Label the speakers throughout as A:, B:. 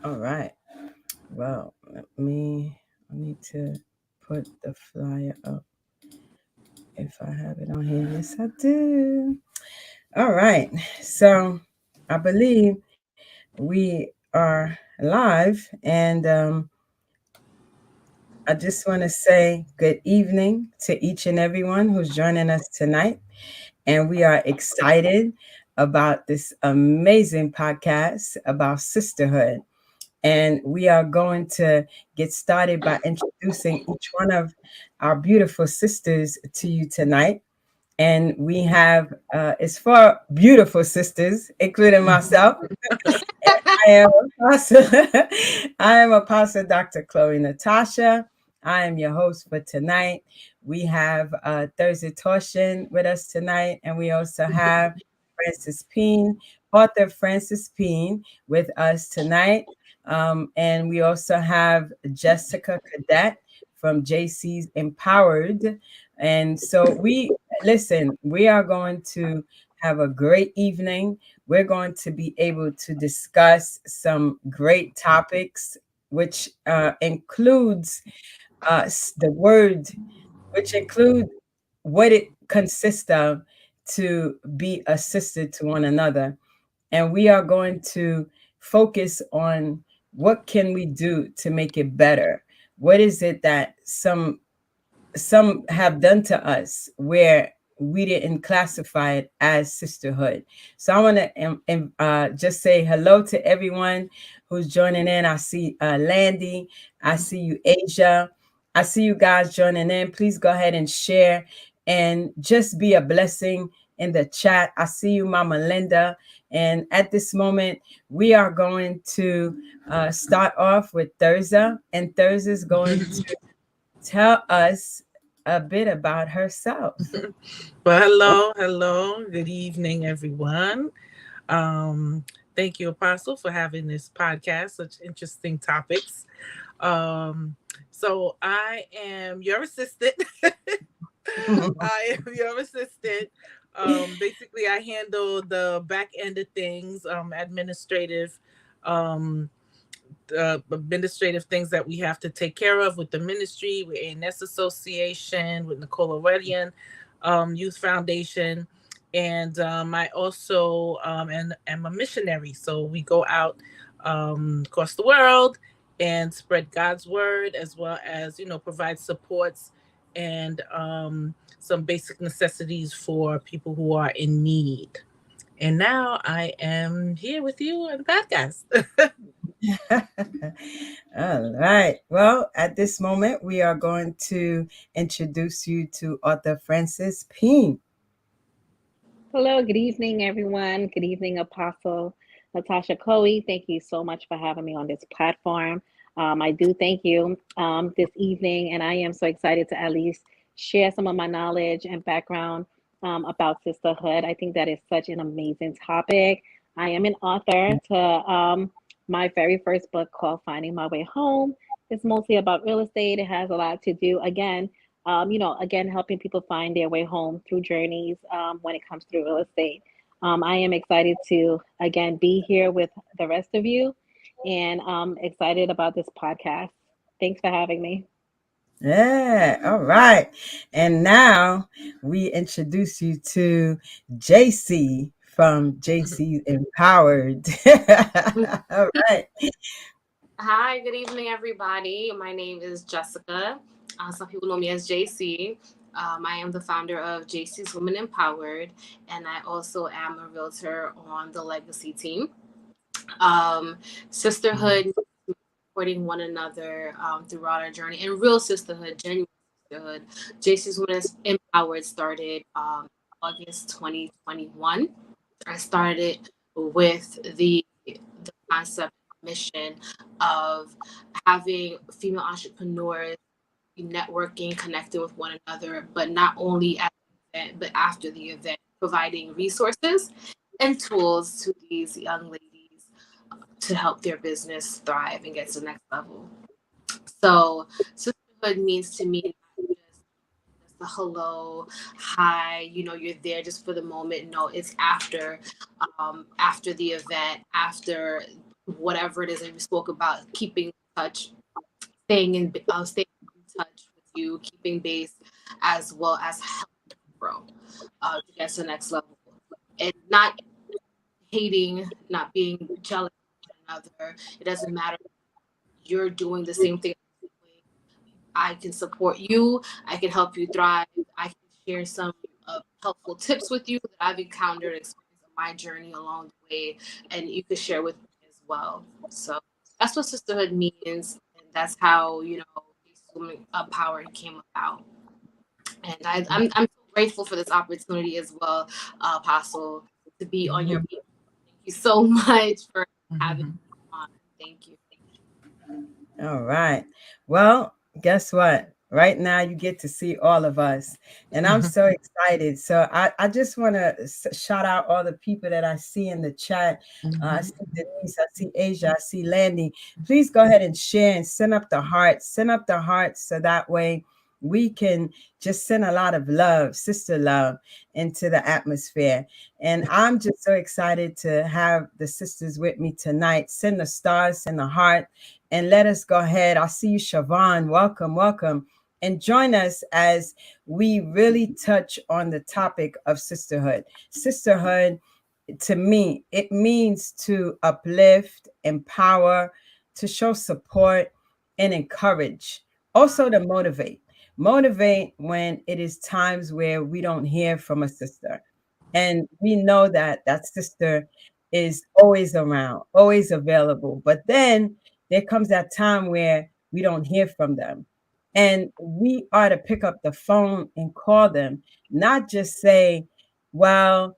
A: All right. Well, I need to put the flyer up if I have it on here. Yes, I do. All right. So I believe we are live, and I just want to say good evening to each and everyone who's joining us tonight. And we are excited about this amazing podcast about sisterhood. And we are going to get started by introducing each one of our beautiful sisters to you tonight. And we have, it's for beautiful sisters, including myself. I am Apostle, I am Apostle Dr. Chloe Natasha. I am your host for tonight. We have Thursday Torshin with us tonight, and we also have Francis Peen, author Francis Peen, with us tonight. And we also have Jessica Cadet from JC's Empowered. And so we are going to have a great evening. We're going to be able to discuss some great topics, which includes the word, which include what it consists of to be a sister to one another. And we are going to focus on what can we do to make it better. What is it that some have done to us where we didn't classify it as sisterhood. So I want to just say hello to everyone who's joining in. I see Landy, I see you, Asia, I see you guys joining in. Please go ahead and share and just be a blessing in the chat. I see you, Mama Linda. And at this moment, we are going to start off with Thurza, and Thurza's going to tell us a bit about herself.
B: Well, hello. Good evening, everyone. Um, Thank you, Apostle, for having this podcast, such interesting topics. Um, so I am your assistant. I am your assistant. Basically, I handle the back end of things, um, administrative things that we have to take care of with the ministry, with ANS Association, with Nicola Redian Youth Foundation. And I also am a missionary. So we go out across the world and spread God's word, as well as, provide supports and some basic necessities for people who are in need. And now I am here with you on the podcast.
A: All right. Well, at this moment, we are going to introduce you to author Francis Peen.
C: Hello, good evening, everyone. Good evening, Apostle Natasha Chloe. Thank you so much for having me on this platform. I do thank you this evening, and I am so excited to at least share some of my knowledge and background about sisterhood. I think that is such an amazing topic. I am an author to my very first book called Finding My Way Home. It's mostly about real estate. It has a lot to do, again, helping people find their way home through journeys when it comes to real estate. I am excited to, again, be here with the rest of you and excited about this podcast. Thanks for having me.
A: Yeah. All right. And now we introduce you to JC from JC Empowered. All right.
D: Hi, good evening, everybody. My name is Jessica. Some people know me as JC. I am the founder of JC's Women Empowered, and I also am a realtor on the legacy team. Sisterhood, supporting one another throughout our journey, and real sisterhood, genuine sisterhood. JC's Women Empowered started August 2021. I started with the concept mission of having female entrepreneurs networking, connecting with one another, but not only at the event, but after the event, providing resources and tools to these young ladies to help their business thrive and get to the next level. So sisterhood means to me not just the hello, hi, you're there just for the moment. No, it's after the event, after whatever it is that we spoke about, keeping in touch, staying in touch with you, keeping base, as well as helping you grow to get to the next level, and not hating, not being jealous of one another. It doesn't matter. You're doing the same thing I'm doing. I can support you. I can help you thrive. I can share some helpful tips with you that I've encountered, experienced on my journey along the way, and you could share with me as well. So that's what sisterhood means, and that's how Faces Women Empowered came about. And I'm so grateful for this opportunity as well, Apostle, to be on your
B: Mhm.
D: beat. Thank you so much for having me
B: Mhm.
D: on. Thank you.
A: All right. Well, guess what? Right now, you get to see all of us. And I'm
B: Mhm.
A: so excited. So I just want to shout out all the people that I see in the chat. I
B: Mhm.
A: see Denise, I see Asia, I see Landy. Please go ahead and share and send up the hearts. Send up the hearts so that way we can just send a lot of love, sister love, into the atmosphere. And I'm just so excited to have the sisters with me tonight. Send the stars, send the heart, and let us go ahead. I see you, Siobhan. Welcome, welcome. And join us as we really touch on the topic of sisterhood. Sisterhood, to me, it means to uplift, empower, to show support, and encourage. Also to motivate. Motivate when it is times where we don't hear from a sister. And we know that that sister is always around, always available. But then there comes that time where we don't hear from them. And we are to pick up the phone and call them, not just say, well,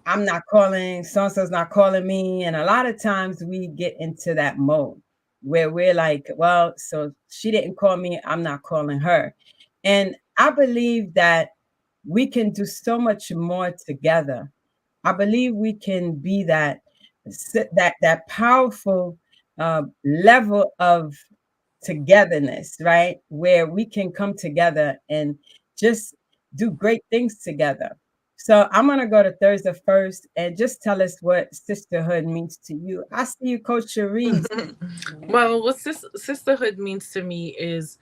A: I'm not calling, so and so's not calling me. And a lot of times we get into that mode where we're like, well, so she didn't call me, I'm not calling her. And I believe that we can do so much more together. I believe we can be that powerful level of togetherness, right? Where we can come together and just do great things together. So I'm gonna go to Thursday first and just tell us what sisterhood means to you. I see you, Coach Cherise.
B: Well, what sisterhood means to me is,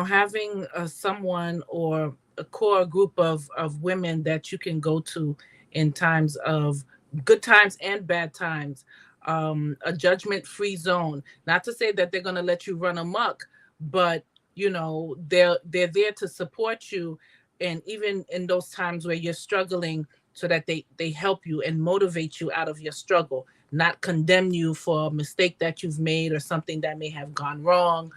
B: having someone or a core group of women that you can go to in times of good times and bad times. A judgment free zone. Not to say that they're going to let you run amok, but they're there to support you, and even in those times where you're struggling, so that they help you and motivate you out of your struggle, not condemn you for a mistake that you've made or something that may have gone wrong.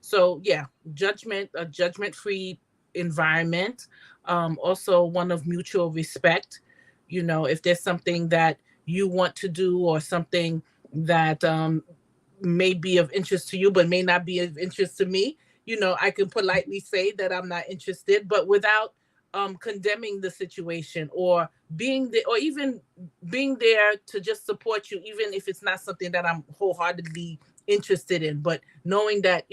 B: So yeah, a judgment free environment. Also one of mutual respect. If there's something that you want to do, or something that may be of interest to you but may not be of interest to me, I can politely say that I'm not interested, but without condemning the situation, or being there, or even being there to just support you, even if it's not something that I'm wholeheartedly interested in, but knowing that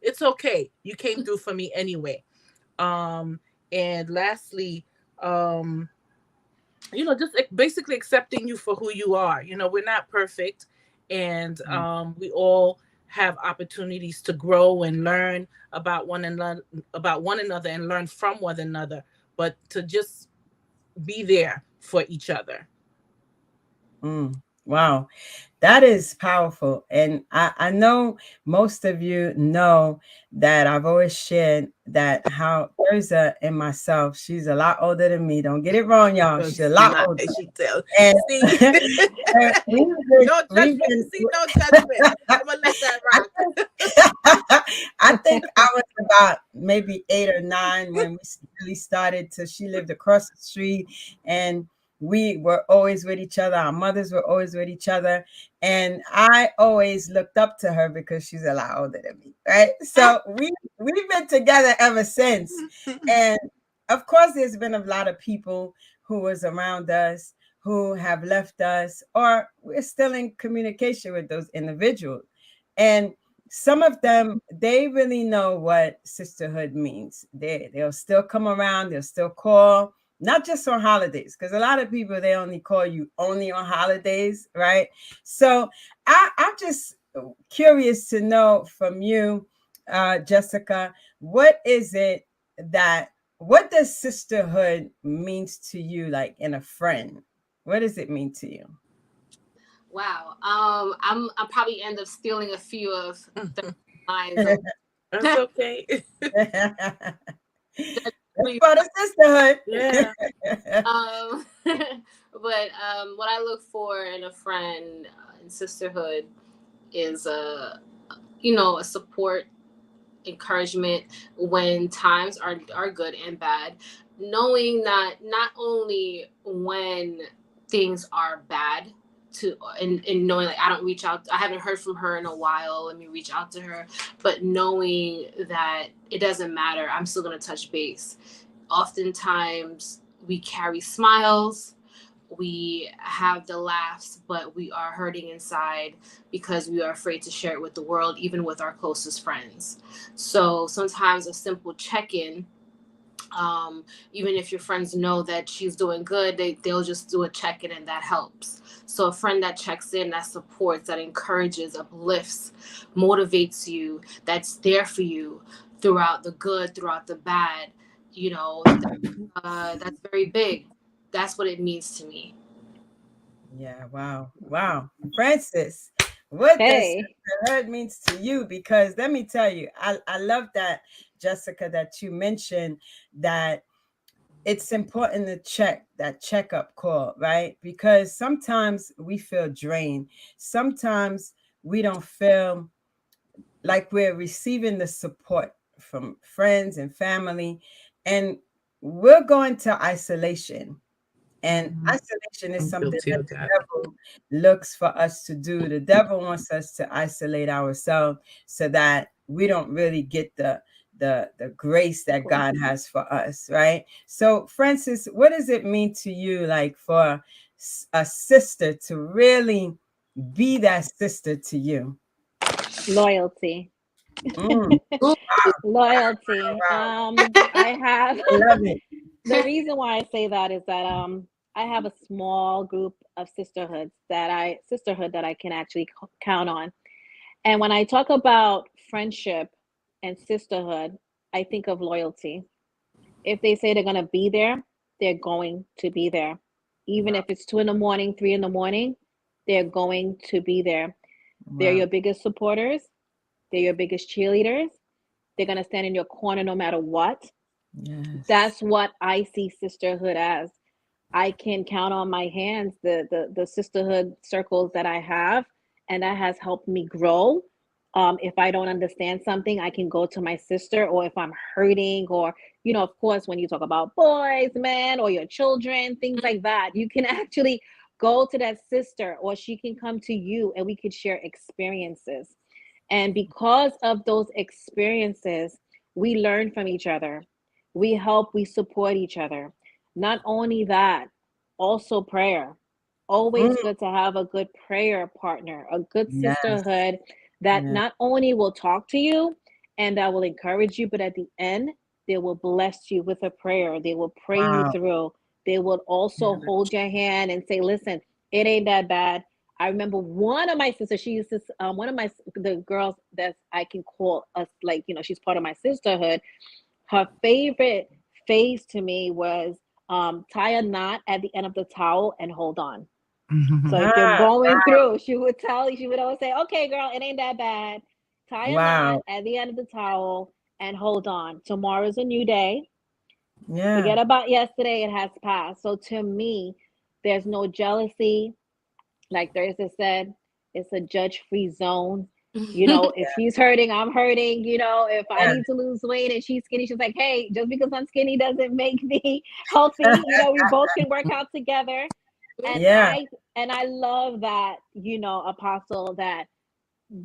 B: it's okay, you came through for me anyway. And lastly, um just basically accepting you for who you are. We're not perfect, and we all have opportunities to grow and learn about one another, and learn from one another, but to just be there for each other.
A: Wow. That is powerful. And I know most of you know that I've always shared that how Urza and myself, she's a lot older than me. Don't get it wrong, y'all.
B: But
A: She's a
B: she
A: lot
B: not,
A: older.
B: she tell,
A: And,
B: see,
A: and
B: no
A: we've
B: judgment.
A: been,
B: See, no judgment. I'm gonna let that
A: I
B: rock.
A: I think I was about maybe 8 or 9 when we really started to, she lived across the street and we were always with each other. Our mothers were always with each other. And I always looked up to her because she's a lot older than me. Right. So we've been together ever since. And of course, there's been a lot of people who was around us who have left us, or we're still in communication with those individuals. And some of them, they really know what sisterhood means. They'll still come around, they'll still call, not just on holidays, because a lot of people, they only call you only on holidays, right? So I'm just curious to know from you, Jessica, what is it that, what does sisterhood means to you, like in a friend? What does it mean to you?
D: Wow. I'm probably end up stealing a few of the lines of
B: That's okay.
A: That's part of sisterhood.
B: Yeah.
D: but what I look for in a friend in sisterhood is a support, encouragement when times are good and bad, knowing that not only when things are bad to and knowing like I don't reach out, I haven't heard from her in a while, let me reach out to her, but knowing that it doesn't matter, I'm still going to touch base. Oftentimes we carry smiles, we have the laughs, but we are hurting inside because we are afraid to share it with the world, even with our closest friends. So sometimes a simple check-in, even if your friends know that she's doing good, they'll just do a check-in and that helps. So a friend that checks in, that supports, that encourages, uplifts, motivates you, that's there for you throughout the good, throughout the bad, you know, that's very big. That's what it means to me.
A: Yeah, wow. Wow. Francis, what does
C: Hey,
A: sisterhood means to you? Because let me tell you, I love that, Jessica, that you mentioned that it's important to check that checkup call, right? Because sometimes we feel drained. Sometimes we don't feel like we're receiving the support from friends and family. And we're going to isolation. And
B: Mhm.
A: isolation is
B: I'm
A: something
B: guilty
A: that
B: of
A: the
B: that.
A: devil looks for us to do. The devil wants us to isolate ourselves so that we don't really get the grace that God has for us, right? So, Francis, what does it mean to you, like for a sister to really be that sister to you?
C: loyalty.
A: Mm,
D: Ooh,
C: Loyalty. I have
A: I love it.
C: the reason why I say that is that I have a small group of sisterhood that I can actually count on. And when I talk about friendship and sisterhood, I think of loyalty. If they say they're going to be there, they're going to be there. Even if it's 2 in the morning, 3 in the morning, they're going to be there. They're
A: Wow.
C: your biggest supporters, they're your biggest cheerleaders. They're going to stand in your corner no matter what.
A: Yes.
C: That's what I see sisterhood as. I can count on my hands the sisterhood circles that I have, and that has helped me grow. If I don't understand something, I can go to my sister, or if I'm hurting, or of course, when you talk about boys, men, or your children, things like that, you can actually go to that sister, or she can come to you, and we could share experiences. And because of those experiences, we learn from each other. We help, we support each other. Not only that, also prayer.
A: Mm,
C: Always good to have a good prayer partner, a good
A: yes.
C: sisterhood that
A: Yes.
C: not only will talk to you and that will encourage you, but at the end, they will bless you with a prayer. They will pray you
A: Wow.
C: through. They will also
B: Yeah,
C: hold your hand and say, listen, it ain't that bad. I remember one of my sisters. She used to one of my the girls that I can call us, like she's part of my sisterhood. Her favorite phrase to me was tie a knot at the end of the towel and hold on. So
B: Mhm.
C: if you're
A: Ah,
C: going through, she would always say, "Okay, girl, it ain't that bad. Tie a knot
A: wow.
C: at the end of the towel and hold on. Tomorrow's a new day.
A: Yeah.
C: Forget about yesterday; it has passed." So to me, there's no jealousy. Like Thursday said, it's a judge free zone. If she's hurting, I'm hurting. If I
A: Yeah.
C: need to lose weight and she's skinny, she's like, hey, just because I'm skinny doesn't make me healthy. We both can work out together. And
A: Yeah.
C: I love that, Apostle, that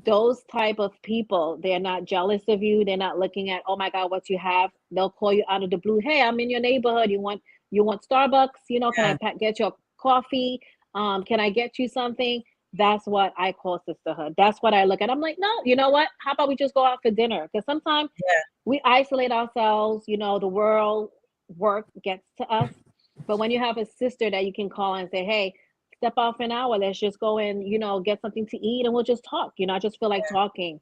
C: those type of people, they're not jealous of you. They're not looking at, oh my God, what you have. They'll call you out of the blue. Hey, I'm in your neighborhood. You want Starbucks? Can I
A: Yeah.
C: get your coffee? Can I get you something? That's what I call sisterhood. That's what I look at. I'm like, no, you know what? How about we just go out for dinner? Because sometimes
A: Yeah.
C: we isolate ourselves, the world, work gets to us. But when you have a sister that you can call and say, hey, step out for an hour, let's just go and, get something to eat and we'll just talk. I just feel like talking.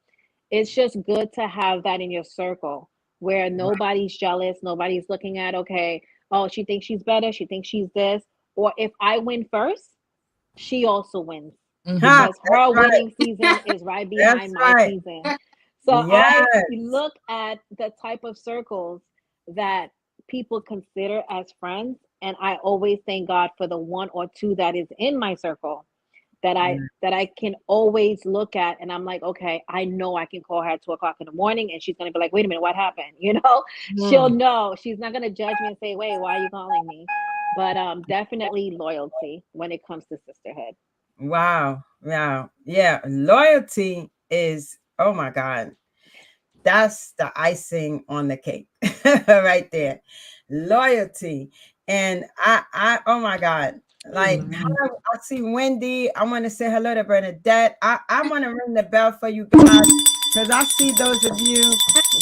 C: It's just good to have that in your circle where
A: Right.
C: nobody's jealous, nobody's looking at, okay, oh, she thinks she's better, she thinks she's this. Or if I win first, she also wins
B: Mhm.
A: Ha,
C: because
A: that's
C: her
A: right.
C: winning season is right
A: That's
C: behind my
A: right.
C: season. So I
A: Yes.
C: look at the type of circles that people consider as friends, and I always thank God for the one or two that is in my circle that I can always look at, and I'm like, okay, I know I can call her at 2 o'clock in the morning, and she's gonna be like, wait a minute, what happened? She'll
A: Mhm.
C: know. She's not gonna judge me and say, wait, why are you calling me? But definitely loyalty when it comes to sisterhood.
A: Wow. Wow. Yeah. Loyalty is, oh my God, that's the icing on the cake right there. Loyalty. And oh my God, like
B: Mhm.
A: how I see Wendy. I want to say hello to Bernadette. I want to ring the bell for you guys because I see those of you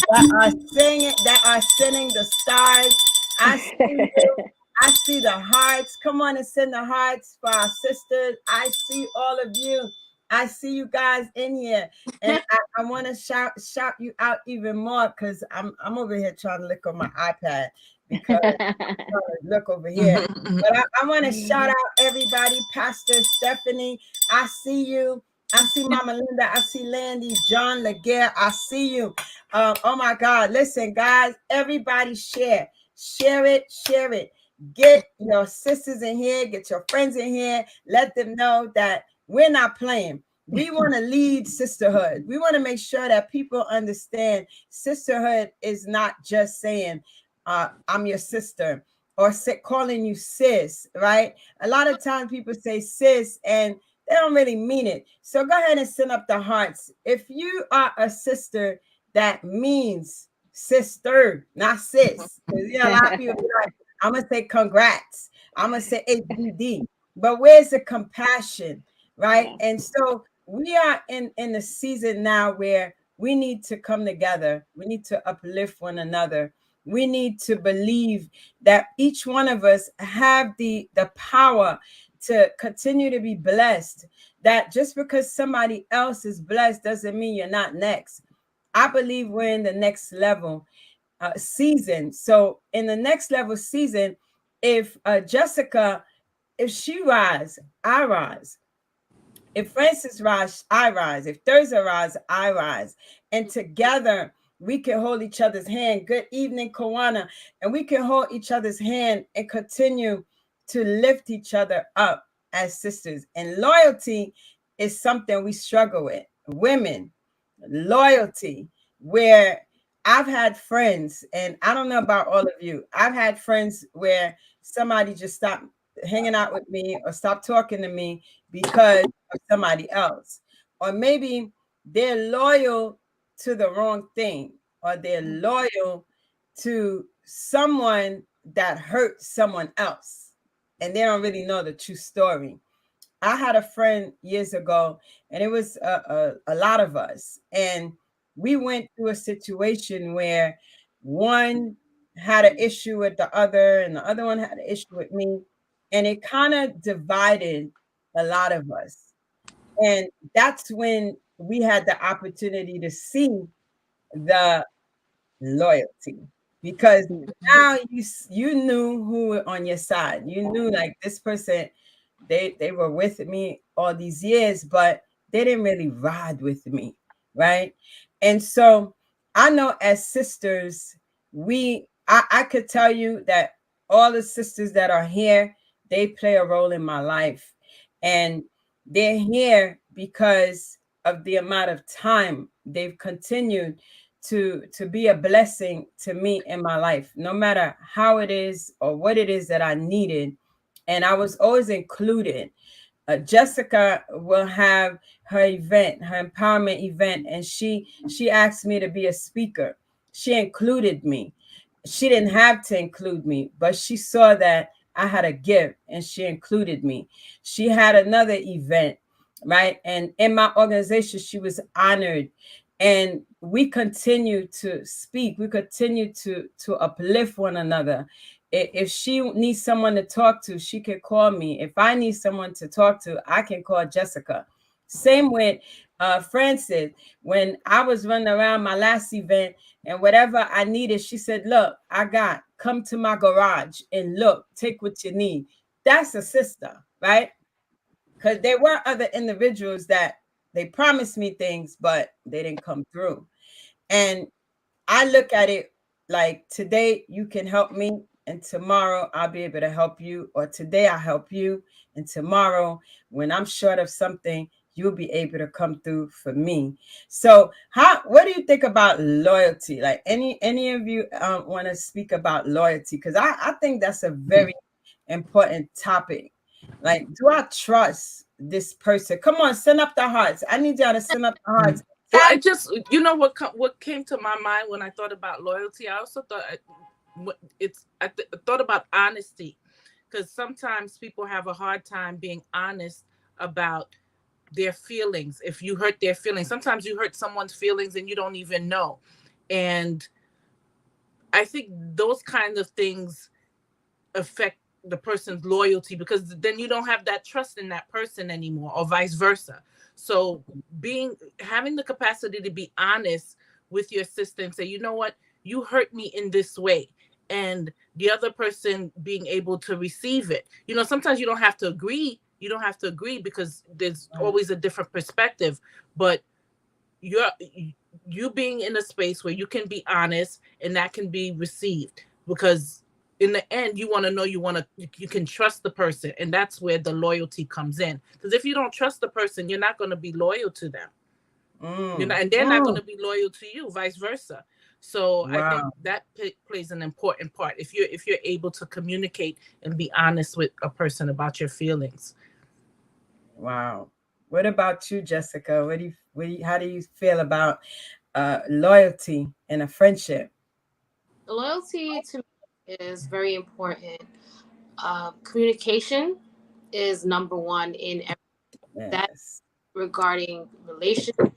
A: that are singing, that are sending the stars. I see you. I see the hearts. Come on and send the hearts for our sisters. I see all of you. I see you guys in here. And I want to shout you out even more because I'm over here trying to look on my iPad because I'm trying to look over here.
B: Mhm.
A: But I want to shout out everybody, Pastor Stephanie. I see you. I see Mama Linda. I see Landy, John Laguerre. I see you. Oh my God. Listen, guys, everybody share. Share it, share it. Get your sisters in here, get your friends in here. Let them know that we're not playing. We want to lead sisterhood. We want to make sure that people understand sisterhood is not just saying, I'm your sister or calling you sis, right? A lot of times people say sis and they don't really mean it. So go ahead and send up the hearts. If you are a sister, that means sister, not sis. Because a lot of people be like, I'm going to say congrats. I'm going to say HBD. But where's the compassion, right?
C: Yeah.
A: And so we are in a season now where we need to come together. We need to uplift one another. We need to believe that each one of us have the power to continue to be blessed. That just because somebody else is blessed doesn't mean you're not next. I believe we're in the next level season. So in the next level season, if Jessica, if she rise, I rise. If Francis rise, I rise. If Thursday rise, I rise. And together we can hold each other's hand. Good evening, Kawana. And we can hold each other's hand and continue to lift each other up as sisters. And loyalty is something we struggle with. Women, loyalty, where I've had friends, and I don't know about all of you, I've had friends where somebody just stopped hanging out with me or stopped talking to me because of somebody else. Or maybe they're loyal to the wrong thing, or they're loyal to someone that hurt someone else, and they don't really know the true story. I had a friend years ago, and it was a lot of us, and we went through a situation where one had an issue with the other, and the other one had an issue with me, and it kind of divided a lot of us. And that's when we had the opportunity to see the loyalty, because now you knew who were on your side. You knew like this person, they were with me all these years, but they didn't really ride with me, right? And so I know as sisters, I could tell you that all the sisters that are here, they play a role in my life, and they're here because of the amount of time they've continued to be a blessing to me in my life, no matter how it is or what it is that I needed. And I was always included. Jessica will have her event, her empowerment event, and she asked me to be a speaker. She included me. She didn't have to include me, but she saw that I had a gift and she included me. She had another event right? And in my organization, she was honored. And we continue to speak. We continue to uplift one another. If she needs someone to talk to, she can call me. If I need someone to talk to, I can call Jessica. Same with Francis. When I was running around my last event and whatever I needed, she said, "Look, I got. Come to my garage and look. Take what you need." That's a sister, right? Because there were other individuals that they promised me things, but they didn't come through. And I look at it like today you can help me, and tomorrow I'll be able to help you, or today I help you, and tomorrow when I'm short of something, you'll be able to come through for me. So, what do you think about loyalty? Like any of you want to speak about loyalty? Because I think that's a very important topic. Like, do I trust this person? Come on, send up the hearts. I need y'all to send up the hearts.
B: Well, I just, what came to my mind when I thought about loyalty. I also thought I thought about honesty, because sometimes people have a hard time being honest about their feelings. If you hurt their feelings, sometimes you hurt someone's feelings and you don't even know. And I think those kinds of things affect the person's loyalty, because then you don't have that trust in that person anymore, or vice versa. So having the capacity to be honest with your sister and say, you know what, you hurt me in this way, and the other person being able to receive it. Sometimes you don't have to agree. You don't have to agree, because there's always a different perspective, but you being in a space where you can be honest and that can be received, because in the end you want to know, you can trust the person, and that's where the loyalty comes in. Because if you don't trust the person, you're not going to be loyal to them. And they're not going to be loyal to you, vice versa. So I think that plays an important part, if you're able to communicate and be honest with a person about your feelings.
A: Wow. What about you, Jessica? How do you feel about loyalty in a friendship?
D: Loyalty to me is very important. Communication is number one in that,
A: Yes.
D: regarding relationships,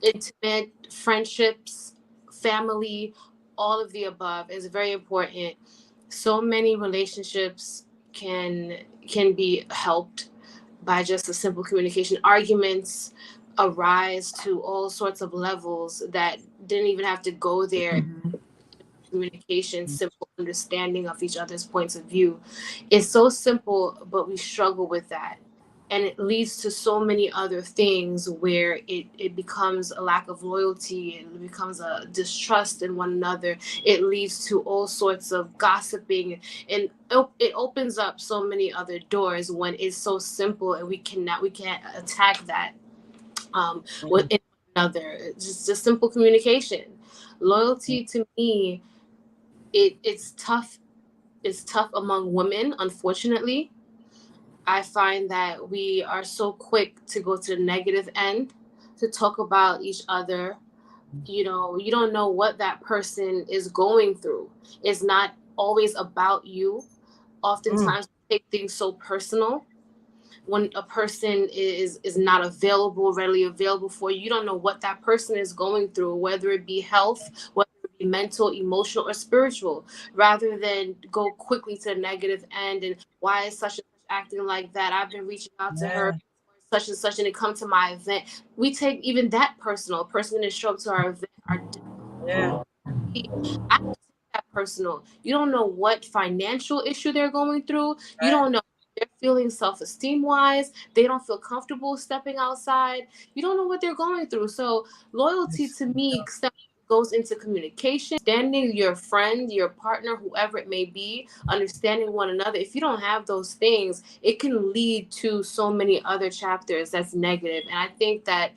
D: intimate friendships, family, all of the above is very important. So many relationships can be helped by just a simple communication. Arguments arise to all sorts of levels that didn't even have to go there. Communication, simple understanding of each other's points of view. It's so simple, but we struggle with that. And it leads to so many other things where it becomes a lack of loyalty, it becomes a distrust in one another. It leads to all sorts of gossiping, and it opens up so many other doors when it's so simple, and we can't attack that within one another. It's just simple communication. Loyalty to me, it's tough. It's tough among women, unfortunately. I find that we are so quick to go to the negative end, to talk about each other. You don't know what that person is going through. It's not always about you. Oftentimes we take things so personal. When a person is not available, readily available for you, you don't know what that person is going through, whether it be health, whether it be mental, emotional, or spiritual. Rather than go quickly to the negative end, and why is such and such acting like that, I've been reaching out to her, such and such, and it come to my event. We take even that personal. A person didn't show up to our event,
A: Yeah.
D: I don't take that personal. You don't know what financial issue they're going through. You don't know they're feeling self-esteem wise. They don't feel comfortable stepping outside. You don't know what they're going through. So loyalty to me goes into communication, understanding your friend, your partner, whoever it may be, understanding one another. If you don't have those things, it can lead to so many other chapters that's negative. And I think that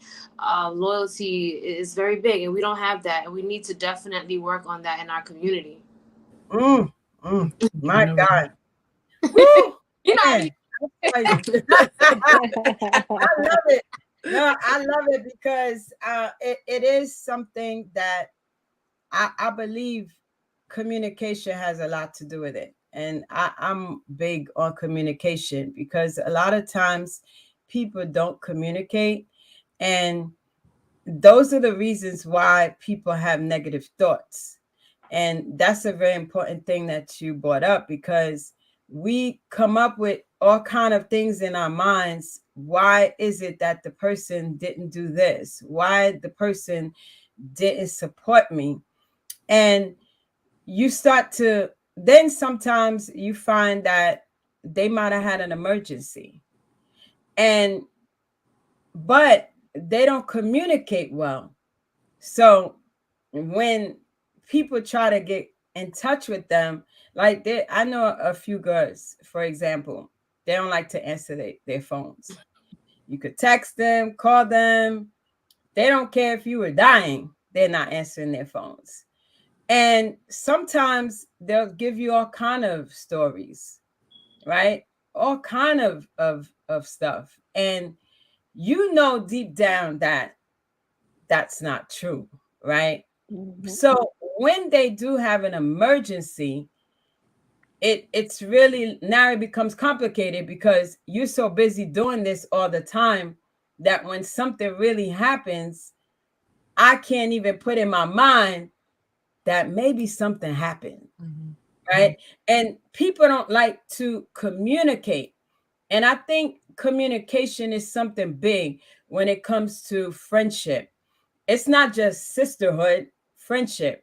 D: loyalty is very big, and we don't have that. And we need to definitely work on that in our community.
A: Mm, my God. Woo!
D: You know,
A: Man, I love it. No, I love it because it is something that I believe communication has a lot to do with it. And I'm big on communication because a lot of times people don't communicate, and those are the reasons why people have negative thoughts. And that's a very important thing that you brought up, because we come up with all kind of things in our minds. Why is it that the person didn't do this? Why the person didn't support me? And you start to, then sometimes you find that they might have had an emergency, and but they don't communicate well. So when people try to get in touch with them, like I know a few girls, for example, they don't like to answer their phones. You could text them, call them. They don't care if you were dying. They're not answering their phones. And sometimes they'll give you all kind of stories, right? All kind of stuff. And you know deep down that that's not true, right?
C: Mhm.
A: So when they do have an emergency, it's really, now it becomes complicated, because you're so busy doing this all the time that when something really happens, I can't even put in my mind that maybe something happened, right? And people don't like to communicate. And I think communication is something big when it comes to friendship. It's not just sisterhood, friendship.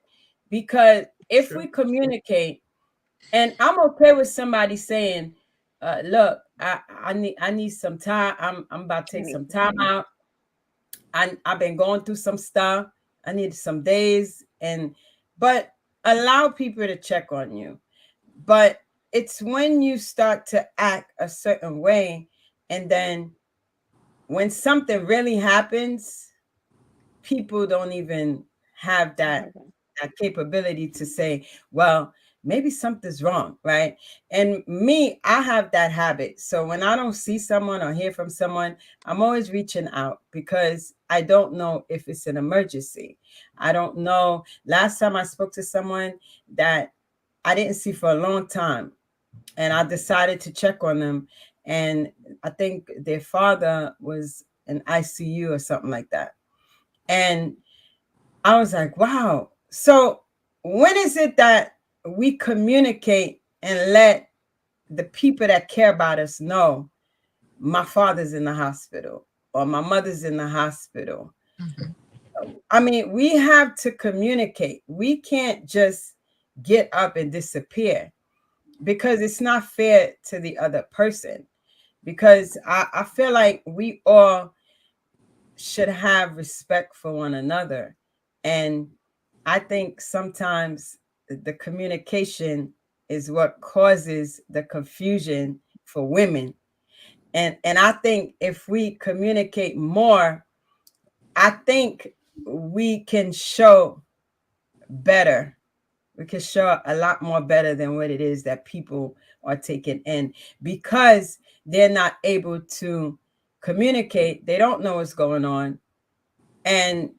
A: Because if
B: True.
A: we communicate, and I'm okay with somebody saying, look, I need some time. I'm about to
C: I
A: take
C: need
A: some
C: to
A: time
C: see.
A: out. I've been going through some stuff. I need some days, and but allow people to check on you. But it's when you start to act a certain way, and then when something really happens, people don't even have that capability to say, well, maybe something's wrong, right? And me, I have that habit. So when I don't see someone or hear from someone, I'm always reaching out, because I don't know if it's an emergency. I don't know. Last time I spoke to someone that I didn't see for a long time, and I decided to check on them, and I think their father was in ICU or something like that. And I was like, wow. So when is it that we communicate and let the people that care about us know my father's in the hospital or my mother's in the hospital? I mean, we have to communicate. We can't just get up and disappear, because it's not fair to the other person. Because I feel like we all should have respect for one another. And I think sometimes the communication is what causes the confusion for women. And I think if we communicate more, I think we can show better. We can show a lot more better than what it is that people are taking in, because they're not able to communicate. They don't know what's going on, and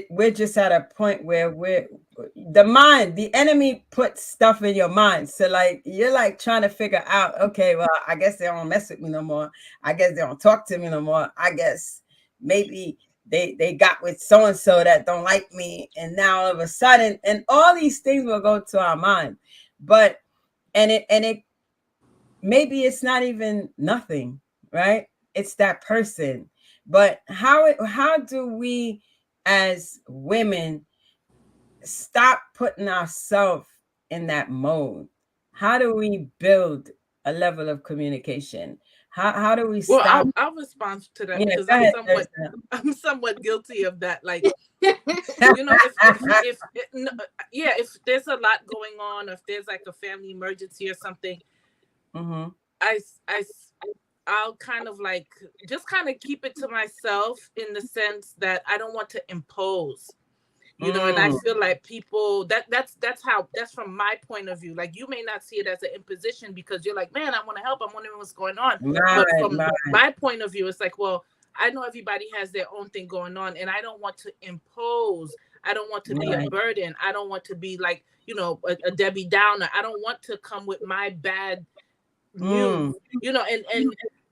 A: we're just at a point where the enemy puts stuff in your mind, so like you're like trying to figure out, okay, well, I guess they don't mess with me no more, I guess they don't talk to me no more, I guess maybe they got with so and so that don't like me, and now all of a sudden, and all these things will go to our mind. But and it maybe it's not even nothing, right? It's that person. But how do we as women stop putting ourselves in that mode? How do we build a level of communication? How do we
B: Well,
A: stop?
B: I'll respond to that
A: Yeah,
B: because
A: go ahead, Thursday.
B: I'm somewhat guilty of that. Like, you know, if yeah, if there's a lot going on, or if there's like a family emergency or something,
A: Mm-hmm.
B: I I I'll kind of like just kind of keep it to myself in the sense that I don't want to impose, you know. And I
A: Mm.
B: feel like people that's from my point of view. Like, you may not see it as an imposition because you're like, man, I want to help, I'm wondering what's going on. But
A: Right,
B: from
A: right,
B: my point of view, it's like, well, I know everybody has their own thing going on, and I don't want to impose. I don't want to be a
A: right.
B: burden. I don't want to be like, you know, a Debbie Downer. I don't want to come with my bad news,
A: Mm.
B: you know. And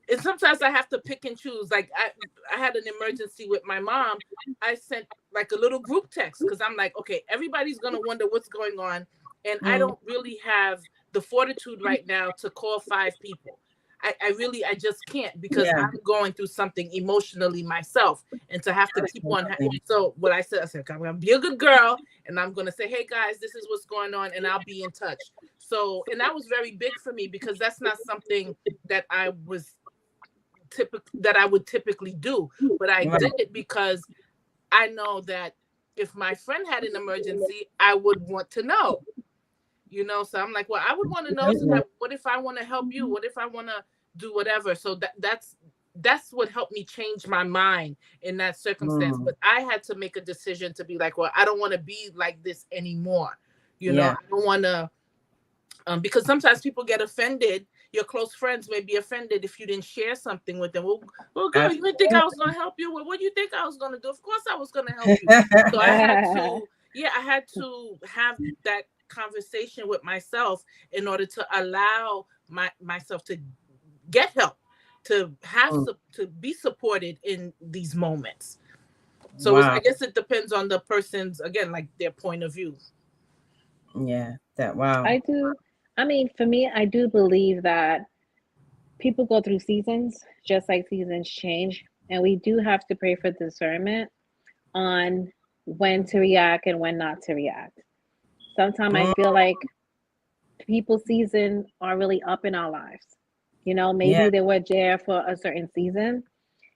B: and sometimes I have to pick and choose. Like I had an emergency with my mom. I sent like a little group text because I'm like, okay, everybody's gonna wonder what's going on, and I don't really have the fortitude right now to call 5 people. I just can't because
A: Yeah.
B: I'm going through something emotionally myself, and to have to keep on.
A: Absolutely.
B: So what I said, I'm gonna be a good girl, and I'm gonna say, hey guys, this is what's going on, and I'll be in touch. So, and that was very big for me because that's not something that I would typically do, but I
A: Right.
B: did it because I know that if my friend had an emergency, I would want to know, so I'm like, well, I would want to know so
A: Absolutely.
B: that what if I want to help you? What if I want to do whatever? So that's what helped me change my mind in that circumstance.
A: Mm.
B: But I had to make a decision to be like, well, I don't want to be like this anymore.
A: Yeah.
B: I don't want to, because sometimes people get offended. Your close friends may be offended if you didn't share something with them. Well, girl, you didn't think I was
A: Absolutely.
B: going to help you? Well, what do you think I was going to do? Of course I was going to help you. So I had to have that conversation with myself in order to allow myself to get help, to
A: Mm.
B: to be supported in these moments. So I
A: Wow.
B: guess it depends on the person's, again, like their point of view.
A: Yeah. That wow.
C: I do. I mean, for me, I do believe that people go through seasons, just like seasons change. And we do have to pray for discernment on when to react and when not to react. Sometimes I
A: Mm.
C: feel like people's season are really up in our lives.
A: Yeah.
C: Maybe they were there for a certain season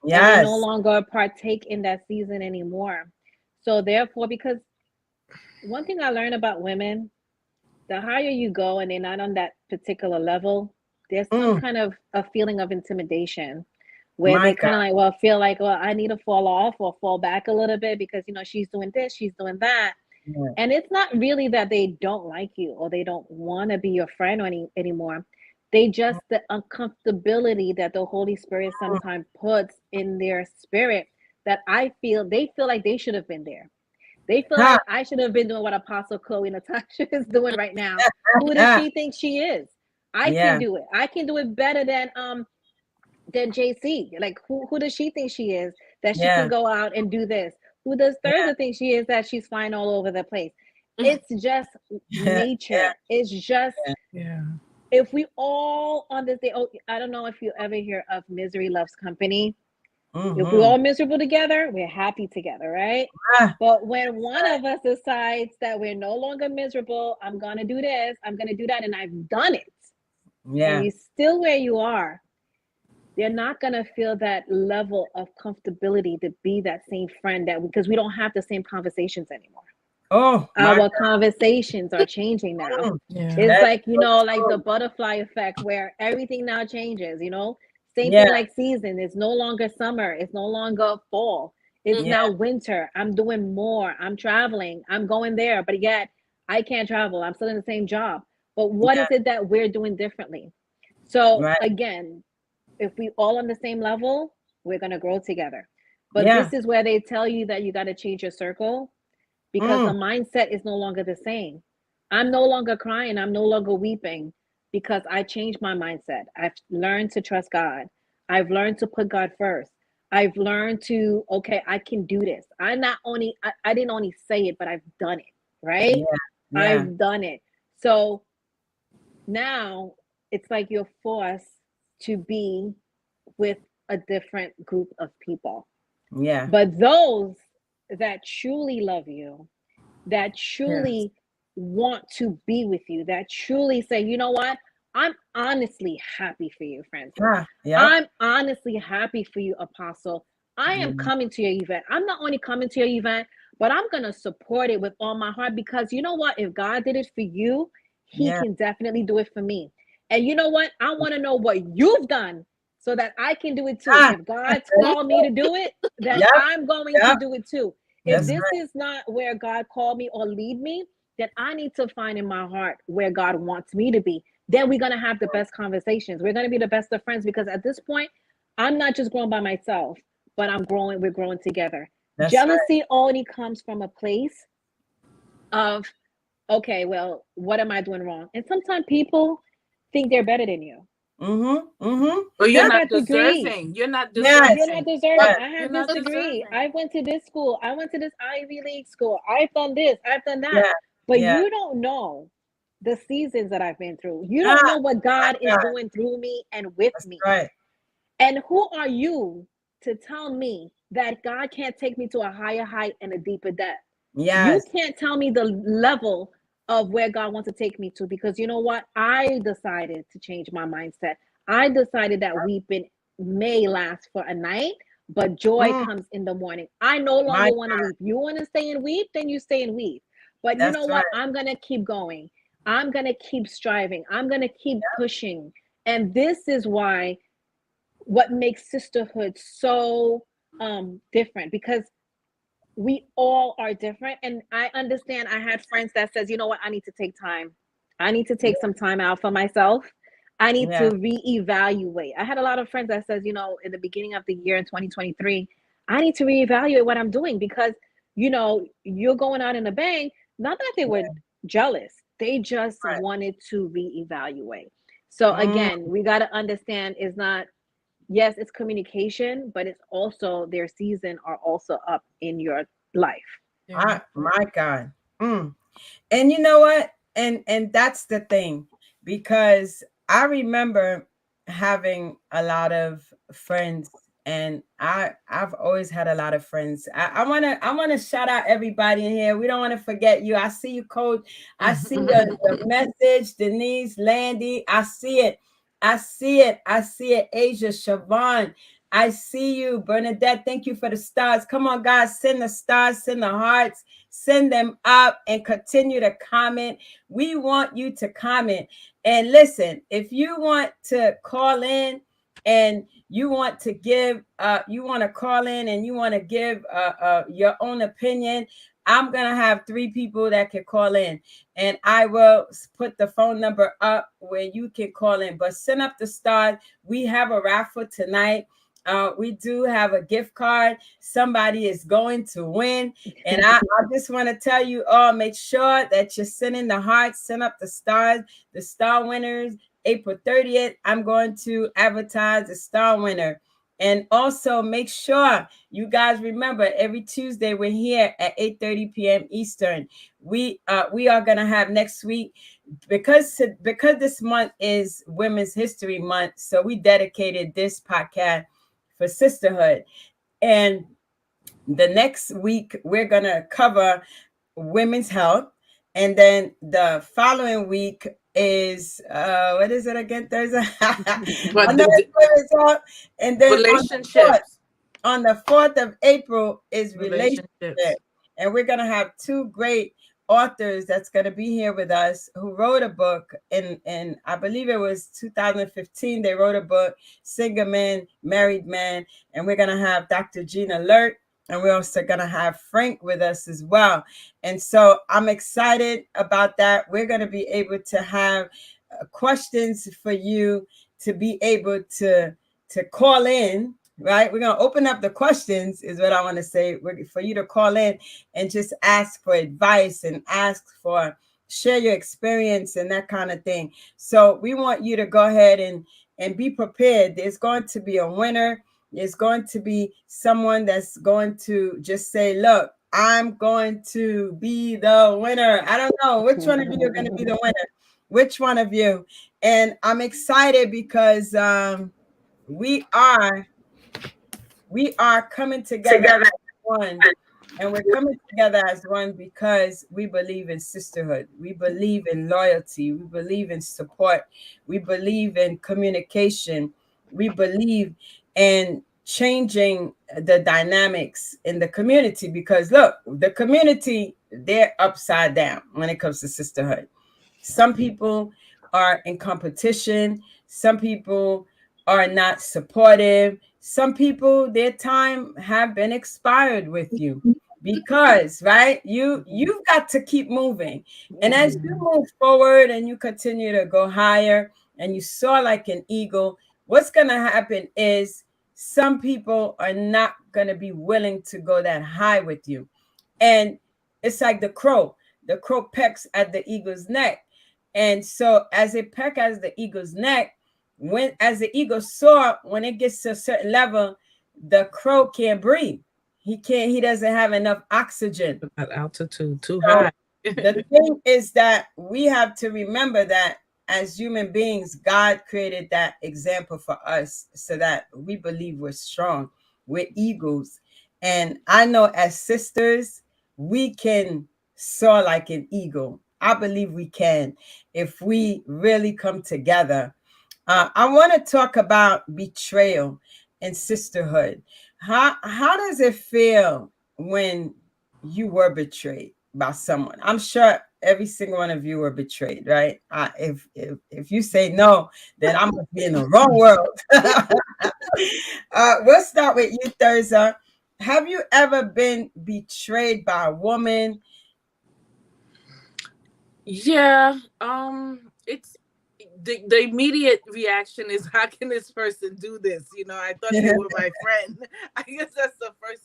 C: and they no
A: Yes.
C: longer partake in that season anymore. So therefore, because one thing I learned about women, the higher you go and they're not on that particular level, there's some
A: Mm.
C: kind of a feeling of intimidation where
A: My
C: they
A: God.
C: kind of like, well, feel like, well, I need to fall off or fall back a little bit because, she's doing this, she's doing that.
A: Yeah.
C: And it's not really that they don't like you or they don't want to be your friend anymore. They just, the uncomfortability that the Holy Spirit
A: Mm.
C: sometimes puts in their spirit, that they feel like they should have been there. They feel
A: Ha.
C: like I should have been doing what Apostle Chloe Natasha is doing right now. Who does
A: Ha.
C: she think she is? I can
A: Yeah.
C: do it. I can do it better than JC. Like who does she think she is that she can
A: Yeah.
C: go out and do this? Who does
A: Yeah.
C: Thursday think she is that she's flying all over the place? It's just
A: Yeah.
C: nature. It's just,
A: Yeah.
B: Yeah.
C: if we all on this day, oh, I don't know if you ever hear of Misery Loves Company. If we're
A: Mm-hmm.
C: all miserable together, we're happy together, right?
A: Ah,
C: But when one of us decides that we're no longer miserable, I'm going to do this, I'm going to do that, and I've done it, and
A: yeah.
C: you're still where you are, they're not going to feel that level of comfortability to be that same friend, because we don't have the same conversations anymore.
A: Oh my
C: Our
A: God.
C: conversations are changing now.
A: Mm.
B: Yeah.
C: It's
A: That's
C: like,
A: so
C: like the
A: true.
C: butterfly effect where everything now changes, Same
A: Yeah.
C: thing like season. It's no longer summer. It's no longer fall. It's
A: Yeah.
C: now winter. I'm doing more. I'm traveling. I'm going there. But yet I can't travel. I'm still in the same job. But what
A: Yeah.
C: is it that we're doing differently? So
A: Right.
C: again, if we all on the same level, we're going to grow together. But
A: Yeah.
C: this is where they tell you that you got to change your circle, because the
A: Mm.
C: mindset is no longer the same. I'm no longer crying. I'm no longer weeping because I changed my mindset. I've learned to trust God. I've learned to put God first. I've learned to, okay, I can do this. I didn't only say it, but I've done it, right?
A: Yeah. Yeah.
C: I've done it. So now it's like you're forced to be with a different group of people.
A: Yeah.
C: But those that truly love you, that
B: Yes.
C: truly want to be with you, that truly say, you know what? I'm honestly happy for you, Francis.
A: Ah, yep.
C: I'm honestly happy for you, Apostle. I am
A: Mm.
C: coming to your event. I'm not only coming to your event, but I'm going to support it with all my heart, because you know what? If God did it for you, he
A: Yeah.
C: can definitely do it for me. And you know what? I want to know what you've done so that I can do it too.
A: Ah.
C: If God's called me to do it, then
A: Yep.
C: I'm going to
A: Yep.
C: do it too. If
A: That's
B: Mhm.
C: this
A: right.
C: is not where God called me or lead me, then I need to find in my heart where God wants me to be. Then we're going to have the best conversations. We're going to be the best of friends, because at this point, I'm not just growing by myself, but we're growing together.
A: That's right.
C: Jealousy only comes from a place of, okay, well, what am I doing wrong? And sometimes people think they're better than you.
B: Or you're
C: I
A: Yeah.
B: not
C: got degrees.
B: deserving. You're not
A: Yes.
C: You're not
B: deserving.
C: deserving.
A: Yes.
C: I
B: You're
C: have this
B: not
C: degree.
B: deserving.
C: I went to this school. I went to this Ivy League school. I've done this. I've done that.
A: Yeah.
C: But
A: Yeah.
C: you don't know the seasons that I've been through. You
A: Ah,
C: don't know what
A: my
C: God is
A: God.
C: doing through me and with
A: That's
C: me.
A: right.
C: And who are you to tell me that God can't take me to a higher height and a deeper depth? You
A: Yes.
C: can't tell me the level of where God wants to take me to, because you know what? I decided to change my mindset. I decided that weeping may last for a night, but joy
A: Mm,
C: comes in the morning. I no
A: my
C: longer want to weep. You want to stay and weep, then you stay and weep. But you know
A: That's right.
C: what? I'm going to keep going. I'm going to keep striving. I'm going to keep pushing. And this is why what makes sisterhood so different, because we all are different. And I understand, I had friends that says, you know what, I need to take time. I need to take some time out for myself. I need
A: Yeah.
C: to reevaluate. I had a lot of friends that says, you know, in the beginning of the year in 2023, I need to reevaluate what I'm doing, because you know, you're going out in the bank. Not that they were jealous, they just
A: Right.
C: wanted to reevaluate. So
A: Mm,
C: again, we got to understand, is not, yes, it's communication, but it's also their season are also up in your life.
A: my God. Mm. And you know what? And that's the thing, because I remember having a lot of friends, and I've always had a lot of friends. I wanna shout out everybody in here. We don't want to forget you. I see you, Coach. I see your message, Denise, Landy. I see it. I see it. I see it. Asia, Siobhan. I see you, Bernadette. Thank you for the stars. Come on, guys, send the stars, send the hearts, send them up, and continue to comment. We want you to comment. And listen, if you want to call in and you want to give, you want to call in and you want to give your own opinion, I'm going to have 3 people that can call in, and I will put the phone number up where you can call in. But send up the stars. We have a raffle tonight. We do have a gift card. Somebody is going to win. And I just want to tell you all, make sure that you're sending the hearts, send up the stars, the star winners. April 30th, I'm going to advertise the star winner. And also make sure you guys remember, every Tuesday we're here at 8:30 p.m. Eastern. We are gonna have next week, because this month is Women's History Month, so we dedicated this podcast for sisterhood. And the next week we're gonna cover women's health, and then the following week is what is it again? Thursday.
B: But
A: Another women's health, and then
B: relationships.
A: on the 4th of April is relationship.
B: Relationships.
A: And we're going to have 2 great authors that's going to be here with us, who wrote a book in I believe it was 2015. They wrote a book, Single Man, Married Man. And we're going to have Dr. Gina Lurt, and we're also going to have Frank with us as well. And so I'm excited about that. We're going to be able to have questions for you to be able to call in, right? We're going to open up the questions, is what I want to say, for you to call in and just ask for advice and ask for, share your experience and that kind of thing. So we want you to go ahead and be prepared. There's going to be a winner. There's going to be someone that's going to just say, look, I'm going to be the winner. I don't know which one of you are going to be the winner. Which one of you? And I'm excited because we are coming together as one, and we're coming together as one because we believe in sisterhood, we believe in loyalty, we believe in support, we believe in communication, we believe in changing the dynamics in the community. Because look, the community, they're upside down when it comes to sisterhood. Some people are in competition. Some people are not supportive. Some people, their time have been expired with you, because right, you've got to keep moving. And as you move forward and you continue to go higher and you soar like an eagle, what's going to happen is some people are not going to be willing to go that high with you. And it's like the crow pecks at the eagle's neck. And so as it peck at the eagle's neck, when as the eagle soar, when it gets to a certain level, the crow can't breathe. He doesn't have enough oxygen.
B: At altitude too
A: So
B: high.
A: the thing is that we have to remember that as human beings, God created that example for us so that we believe we're strong. We're eagles. And I know as sisters, we can soar like an eagle. I believe we can if we really come together. I want to talk about betrayal and sisterhood. How does it feel when you were betrayed by someone? I'm sure every single one of you were betrayed, right? If you say no, then I must be in the wrong world. We'll start with you, Thurza. Have you ever been betrayed by a woman?
B: Yeah. It's the immediate reaction is, how can this person do this? I thought they were my friend. I guess that's the first.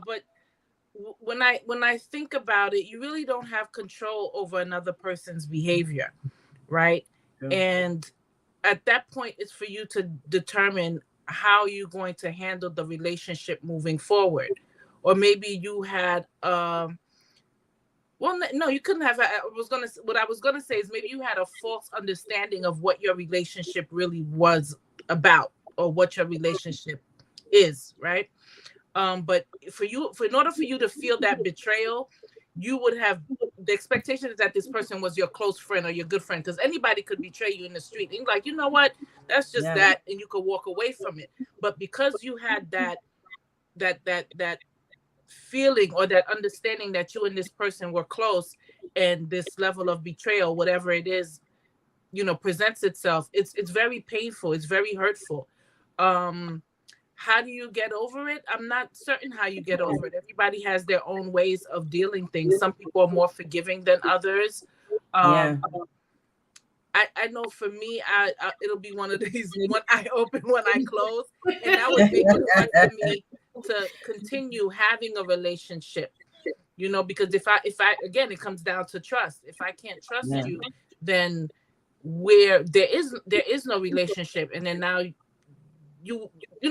B: But when I think about it, you really don't have control over another person's behavior, right? And at that point, it's for you to determine how you're going to handle the relationship moving forward. Or maybe you had well, no, you couldn't have. What I was gonna say is maybe you had a false understanding of what your relationship really was about, or what your relationship is, right? But in order for you to feel that betrayal, you would have the expectation is that this person was your close friend or your good friend, because anybody could betray you in the street. And you're like, you know what? That's just
A: Yeah.
B: that, and you could walk away from it. But because you had that feeling or that understanding that you and this person were close, and this level of betrayal, whatever it is, presents itself, it's very painful, it's very hurtful. um how do you get over it? I'm not certain how you get over it. Everybody has their own ways of dealing things. Some people are more forgiving than others. um
A: Yeah.
B: I know for me, it'll be one of these, one eye open, one eye closed, and that would make it hard for me to continue having a relationship. Because if I again, it comes down to trust. If I can't trust
A: Yeah.
B: you, then where there is no relationship, and then now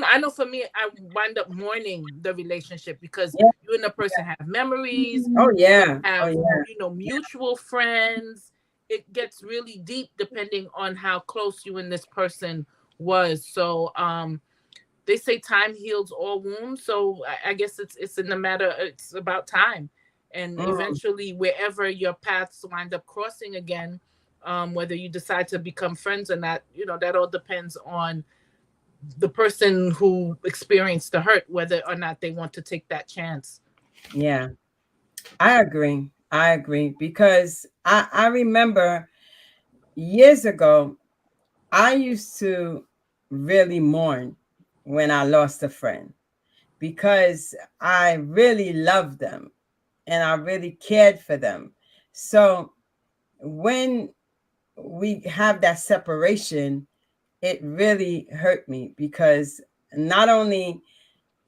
B: I know for me, I wind up mourning the relationship, because
A: Yeah.
B: you and the person have memories,
A: Oh
B: you may
A: yeah. Oh
B: have
A: yeah.
B: mutual friends. It gets really deep depending on how close you and this person was. So they say time heals all wounds, so I guess it's in the matter, it's about time. And
A: Mm,
B: eventually, wherever your paths wind up crossing again, whether you decide to become friends or not, that all depends on the person who experienced the hurt, whether or not they want to take that chance.
A: yeah. I agree. I agree because I remember years ago I used to really mourn when I lost a friend because I really loved them and I really cared for them. So when we have that separation, it really hurt me because not only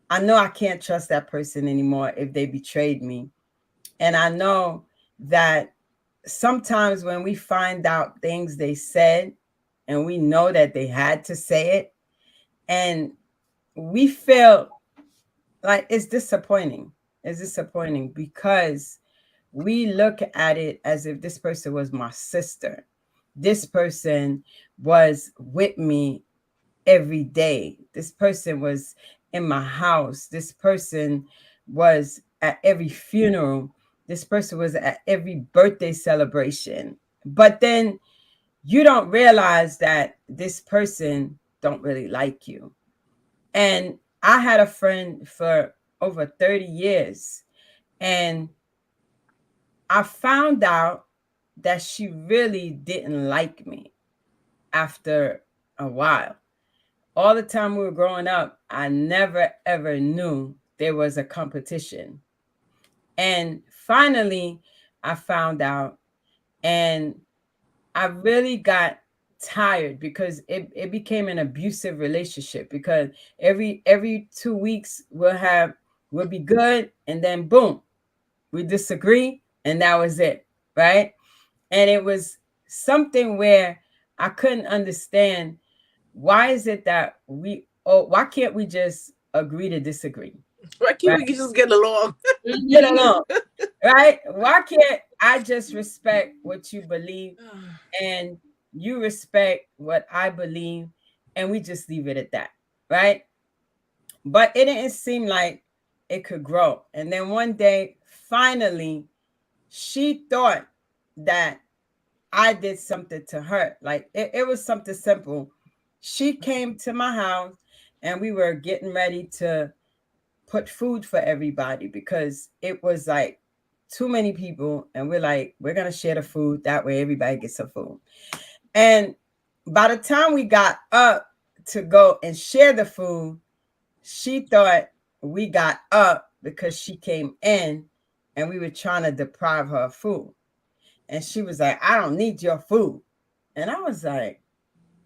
A: I know I can't trust that person anymore if they betrayed me. And I know that sometimes when we find out things they said and we know that they had to say it, and we feel like it's disappointing. It's disappointing because we look at it as if this person was my sister. This person was with me every day. This person was in my house. This person was at every funeral. This person was at every birthday celebration. But then you don't realize that this person don't really like you. And I had a friend for over 30 years and I found out that she really didn't like me after a while. All the time we were growing up, I never ever knew there was a competition. And finally, I found out, and I really got tired because it became an abusive relationship because every 2 weeks we'll be good and then boom, we disagree and that was it, right? And it was something where I couldn't understand why is it that why can't we just agree to disagree?
B: Why can't
A: Right?
B: we just get along?
A: Get along. Right? Why can't I just respect what you believe and you respect what I believe and we just leave it at that? Right? But it didn't seem like it could grow. And then one day, finally, she thought that I did something to her. Like it was something simple. She came to my house and we were getting ready to put food for everybody because it was like too many people. And we're like, we're going to share the food. That way everybody gets some food. And by the time we got up to go and share the food, she thought we got up because she came in and we were trying to deprive her of food. And she was like, I don't need your food. And I was like,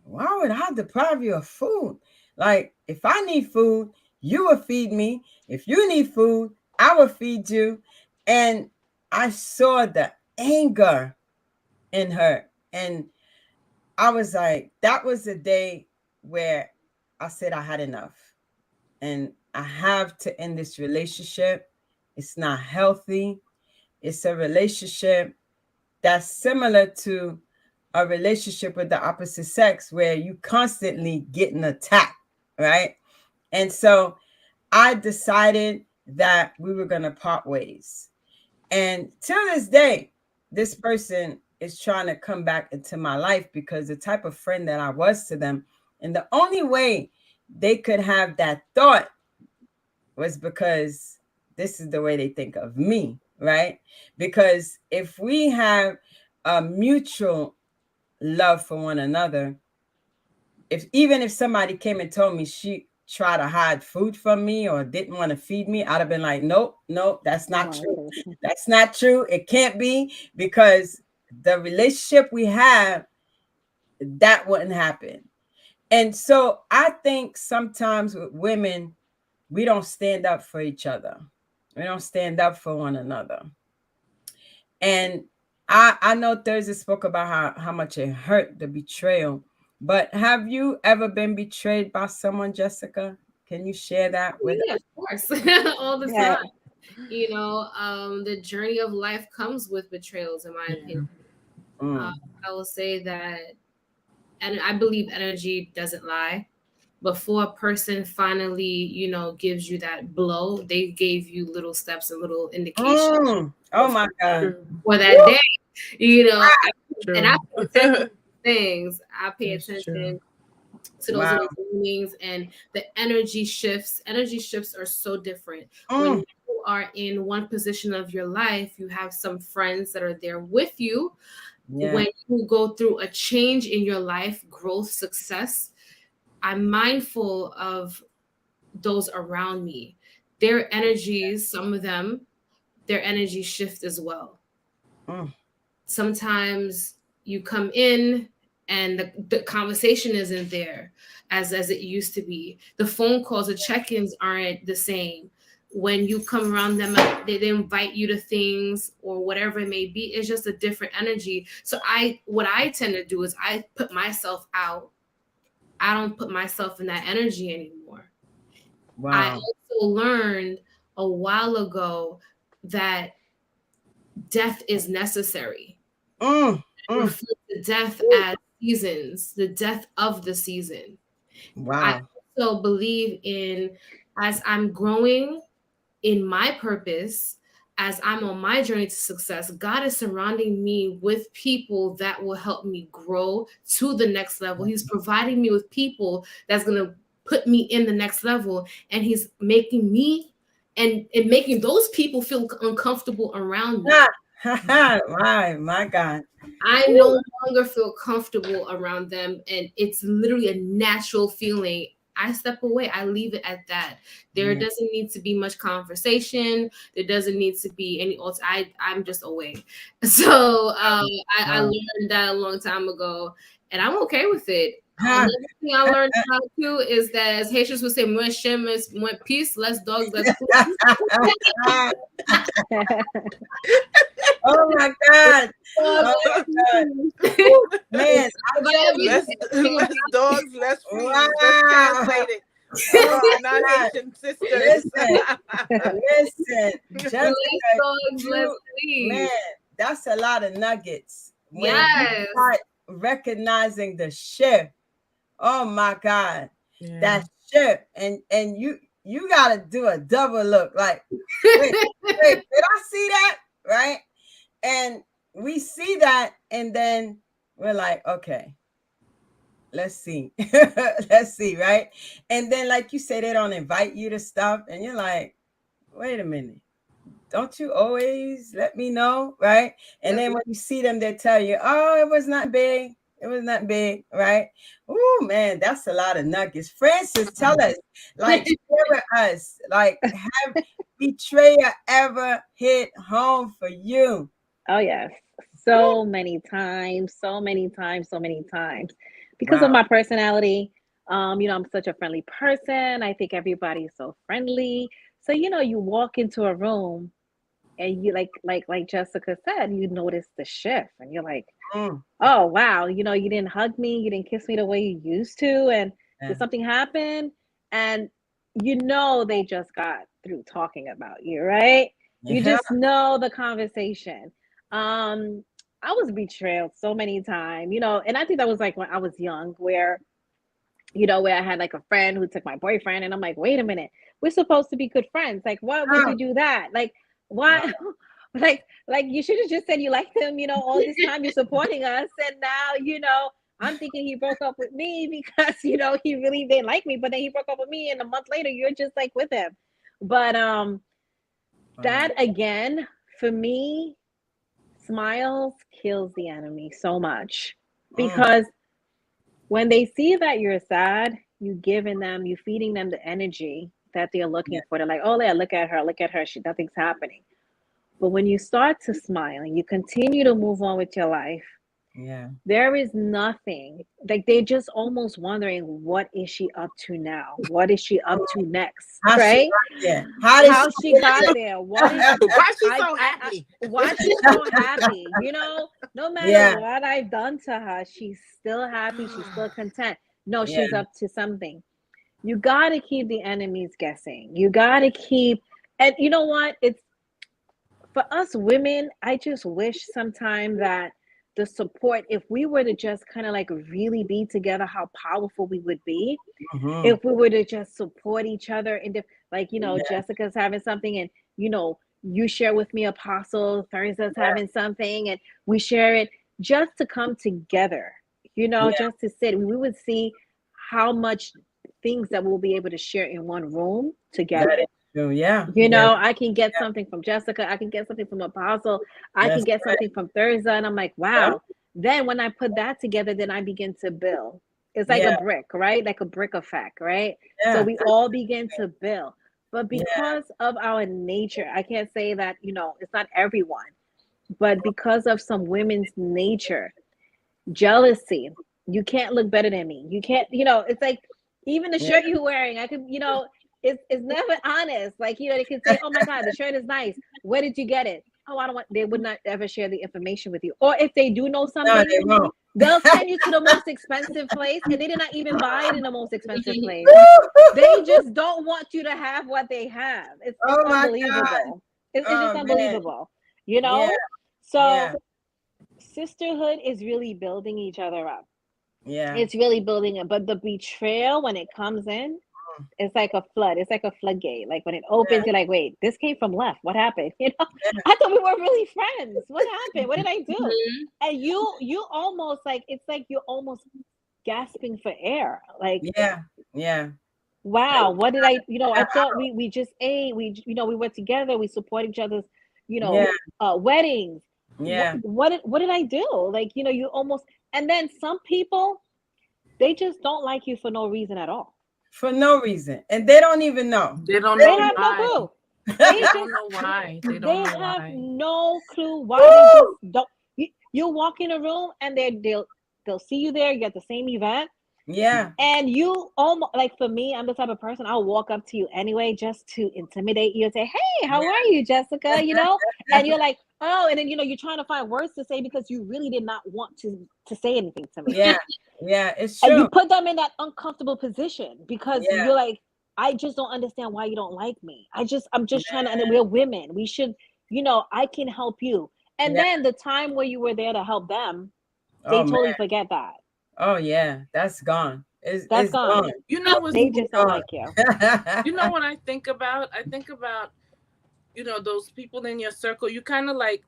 A: why would I deprive you of food? Like, if I need food, you will feed me. If you need food, I will feed you. And I saw the anger in her. And I was like, that was the day where I said I had enough. And I have to end this relationship. It's not healthy. It's a relationship that's similar to a relationship with the opposite sex where you constantly getting attacked, right? And so I decided that we were going to part ways. And till this day, this person is trying to come back into my life because the type of friend that I was to them, and the only way they could have that thought was because this is the way they think of me, right? Because if we have a mutual love for one another, if even if somebody came and told me she tried to hide food from me or didn't want to feed me, I'd have been like, nope, nope, that's not true. That's not true. It can't be, because the relationship we have, that wouldn't happen. And so I think sometimes with women, we don't stand up for each other. We don't stand up for one another. And I know Thursday spoke about how much it hurt, the betrayal. But have you ever been betrayed by someone, Jessica? Can you share that with
D: Yeah,
A: us?
D: of course. All the
C: Yeah.
D: time. The journey of life comes with betrayals, in my opinion.
A: Mm.
D: I will say that, and I believe energy doesn't lie. Before a person finally, gives you that blow, they gave you little steps and little indications
A: Mm. Oh my God.
D: for that day. And I
B: True.
D: pay attention to things. I pay
B: That's
D: attention
B: true.
D: to those
A: Wow.
D: little warnings, and the energy shifts. Energy shifts are so different. When
A: Mm.
D: you are in one position of your life, you have some friends that are there with you.
A: Yeah.
D: When you go through a change in your life, growth, success, I'm mindful of those around me. Their energies, some of them, their energy shift as well.
A: Mm.
D: Sometimes you come in and the conversation isn't there as it used to be. The phone calls, the check-ins aren't the same. When you come around them, they invite you to things or whatever it may be. It's just a different energy. So what I tend to do is I put myself out. I don't put myself in that energy anymore. I
A: Wow.
D: also learned a while ago that death is necessary.
A: Mm.
D: I
A: Mm.
D: refer to death as seasons, the death of the season. I
A: Wow.
D: also believe in, as I'm growing in my purpose, as I'm on my journey to success, God is surrounding me with people that will help me grow to the next level. He's providing me with people that's going to put me in the next level, and he's making me and making those people feel uncomfortable around me.
A: Wow. My God.
D: I no longer feel comfortable around them, and it's literally a natural feeling. I step away. I leave it at that. There
A: Yeah.
D: doesn't need to be much conversation. There doesn't need to be any. I'm just away. So I
A: Wow.
D: learned that a long time ago, and I'm okay with it.
A: Ha.
D: Another thing I learned how to is that, as Haitians would say, "Moins chien, moins peace, less dogs, less police."
A: Oh my God.
D: Dog,
A: Oh my God. Man, I
D: but
A: tell you.
B: less less dogs, less fleas. Let's
A: Wow.
B: translate it
A: Oh
B: for
A: my
B: our
A: God.
B: non-Haitian sisters.
A: Listen, listen,
D: less
A: Jessica,
D: dogs, less
A: man,
D: fleas.
A: that's a lot of nuggets. When you
D: Yes.
A: start recognizing the shift, oh my God,
B: Yeah.
A: that shift, and you gotta do a double look. Like, wait, did I see that? Right? And we see that, and then we're like, okay, let's see. Let's see, right? And then, like you say, they don't invite you to stuff, and you're like, wait a minute. Don't you always let me know, right? And then when you see them, they tell you, oh, it was not big. It was not big, right? Oh man, that's a lot of nuggets. Francis, tell us, like, share with us, like, have betrayal ever hit home for you?
C: Oh yes. So many times, so many times, so many times. Because
A: Wow.
C: of my personality, I'm such a friendly person. I think everybody's so friendly. So, you walk into a room and you like Jessica said, you notice the shift and you're like,
A: Mm,
C: oh wow, you didn't hug me, you didn't kiss me the way you used to, and
A: yeah.
C: did something happen? And they just got through talking about you, right? You
A: Yeah.
C: just know the conversation. I was betrayed so many times, and I think that was like when I was young, where I had like a friend who took my boyfriend, and I'm like, wait a minute, we're supposed to be good friends. Like, why would
A: Oh,
C: you do that? Like,
A: wow.
C: why? like you should have just said you liked him, all this time you're supporting us, and now, I'm thinking he broke up with me because, he really didn't like me, but then he broke up with me, and a month later you're just like with him. But
A: Wow.
C: that again, for me, smiles kills the enemy so much
A: Mm,
C: because when they see that you're sad, you feeding them the energy that they're
A: yeah.
C: looking for. They're like, oh yeah, look at her, nothing's happening. But when you start to smile and you continue to move on with your life,
A: Yeah.
C: there is nothing. Like they're just almost wondering, what is she up to now? What is she up to next?
A: How she
C: Right?
A: got there? How did she
C: How she
A: get
C: got
A: there?
C: there? What is
B: Why is she
C: I,
B: so
C: I, I
B: happy?
C: why she's so happy? No matter
A: Yeah.
C: what I've done to her, she's still happy. She's still content. No,
A: Yeah.
C: she's up to something. You got to keep the enemies guessing. You got to keep, and you know what? It's for us women. I just wish sometime that the support, if we were to just kind of like really be together, how powerful we would be
A: Mm-hmm.
C: if we were to just support each other. And like,
A: Yeah.
C: Jessica's having something, and you share with me, Apostle Thursday's having something, and we share it just to come together,
A: Yeah.
C: just to sit. We would see how much things that we'll be able to share in one room
A: That
C: together.
A: is true. Yeah. Yeah.
C: I can get something from Jessica, I can get something from Apostle, I can
A: That's
C: get
A: right.
C: something from Thursday, and I'm like,
A: Yeah.
C: wow. Then when I put that together, then I begin to build. It's like a
A: Yeah.
C: brick, right? Like a brick effect, right? So
A: Yeah.
C: we all begin to build. But
A: Yeah.
C: because of our nature, I can't say that, it's not everyone, but because of some women's nature, jealousy, you can't look better than me. You can't, it's like even the
A: Yeah.
C: shirt you're wearing, I could, it's never honest. Like, they could say, oh my God, the shirt is nice. Where did you get it? Oh, I don't want, they would not ever share the information with you. Or if they do know
A: No,
C: something,
A: they won't.
C: they'll send you to the most expensive place, and they did not even buy it in the most expensive place. They just don't want you to have what they have. It's
A: Oh my God.
C: unbelievable. It's just
A: Oh man.
C: unbelievable,
A: Yeah.
C: So
A: Yeah.
C: sisterhood is really building each other up.
A: Yeah.
C: It's really building it. But the betrayal, when it comes in,
A: Mm,
C: it's like a flood. It's like a floodgate. Like when it
A: yeah.
C: opens, you're like, wait, this came from left. What happened?
A: Yeah.
C: I thought we were really friends. What happened? What did I do?
D: Mhm.
C: And you almost like, it's like you're almost gasping for air. Like,
A: Yeah. Yeah.
C: wow, what did I, I thought we just ate, we were together, we support each other's,
A: Yeah.
C: weddings.
A: Yeah.
C: What did I do? Like, you almost, and then some people, they just don't like you for no reason at all.
A: For no reason. And they don't even know.
B: They don't
C: They
B: know
C: have no
B: why.
C: clue.
B: They
C: They
B: don't
C: just
B: know why. They don't
C: they
B: know
C: have
B: why.
C: no clue why. They just
A: Woo!
C: don't. You walk in a room and they'll see you there. You're at the same event,
A: Yeah.
C: And you almost like, for me, I'm the type of person, I'll walk up to you anyway just to intimidate you and say, "Hey, how are you, Jessica?" And you're like, "Oh," and then you're trying to find words to say because you really did not want to say anything to me.
A: Yeah. Yeah. It's
C: And you
A: true.
C: put them in that uncomfortable position because
A: Yeah.
C: you're like, I just don't understand why you don't like me. I'm just trying to, and we're women. We should, I can help you. And
A: Yeah.
C: then the time where you were there to help them, they
A: Oh man.
C: totally forget that.
A: Oh yeah. That's gone.
C: That's
A: It's
C: gone.
A: gone.
B: You know what's
C: They just don't
A: Gone.
C: like you.
B: you know what I think about? I think about, those people in your circle. You kind of like,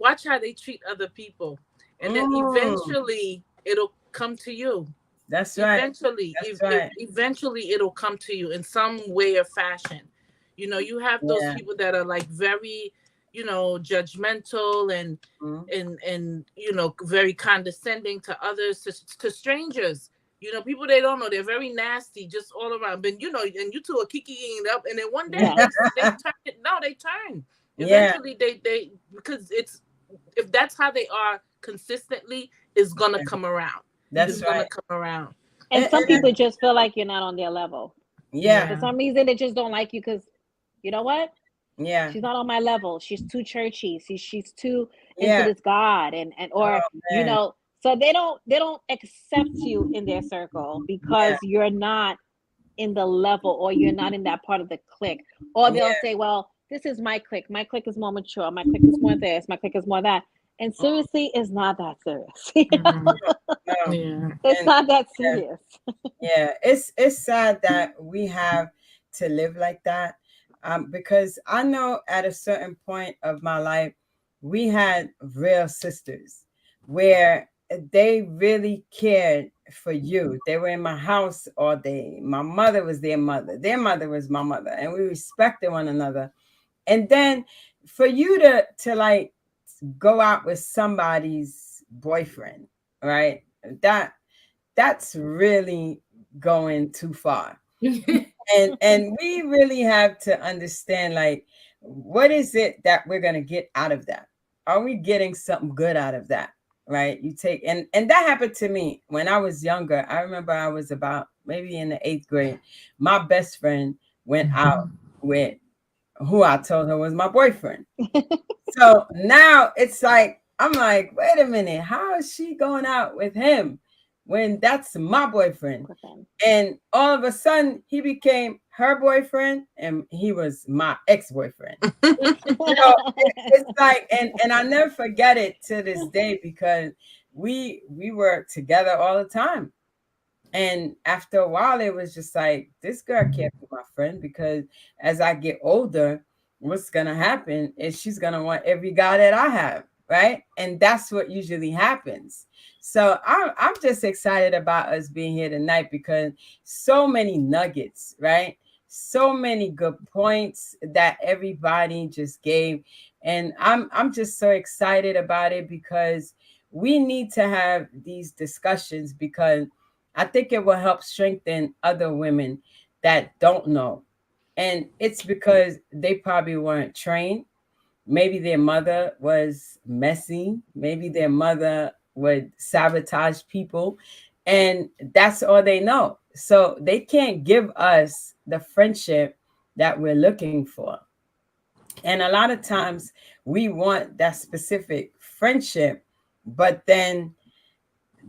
B: watch how they treat other people, and then
A: Mm,
B: eventually it'll come to you.
A: that's right.
B: Eventually,
A: That's right.
B: eventually it'll come to you in some way or fashion. You have those
A: Yeah.
B: people that are like very, judgmental and
A: Mm,
B: very condescending to others, to strangers. People they don't know, they're very nasty just all around. But and you two are kikiing it up, and then one day
C: Yeah.
B: they turn it. No, they turn.
A: yeah.
B: Eventually, they because it's if that's how they are consistently, it's gonna come around. It's
A: That's
B: gonna
A: right.
B: come around.
C: And some
A: And
C: people just feel like you're not on their level.
A: yeah.
C: For
B: Yeah.
C: some reason, they just don't like you because, you know what?
A: Yeah.
C: She's not on my level. She's too churchy. She's too into
A: Yeah.
C: this God, and or
A: Oh man.
C: so they don't accept you in their circle
A: Yeah.
C: because you're not in the level, or you're not in that part of the clique. Or they'll
A: Yeah.
C: say, well, this is my clique. My clique is more mature. My clique is more this. My clique is more that. And seriously, it's not that serious.
B: Mhm.
A: No.
B: Yeah.
C: It's
A: And
C: not that
A: yeah.
C: serious.
A: Yeah, it's sad that we have to live like that. Because I know at a certain point of my life, we had real sisters where they really cared for you. They were in my house all day. My mother was their mother. Their mother was my mother, and we respected one another. And then for you to like go out with somebody's boyfriend, right? That that's really going too far. And we really have to understand, like, what is it that we're going to get out of that? Are we getting something good out of that? Right? You take and that happened to me when I was younger. I remember I was about maybe in the 8th grade. My best friend went out with who I told her was my boyfriend. So now it's like, I'm like, wait a minute, how is she going out with him when that's my boyfriend? And all of a sudden, he became her boyfriend, and he was my ex-boyfriend. So it's like, and I never forget it to this day because we were together all the time. And after a while, it was just like, this girl can't be my friend because as I get older, what's going to happen is she's going to want every guy that I have. Right. And that's what usually happens. So I'm just excited about us being here tonight because so many nuggets, right? So many good points that everybody just gave. And I'm just so excited about it because we need to have these discussions because I think it will help strengthen other women that don't know. And it's because they probably weren't trained. Maybe their mother was messy. Maybe their mother would sabotage people. And that's all they know. So they can't give us the friendship that we're looking for. And a lot of times we want that specific friendship, but then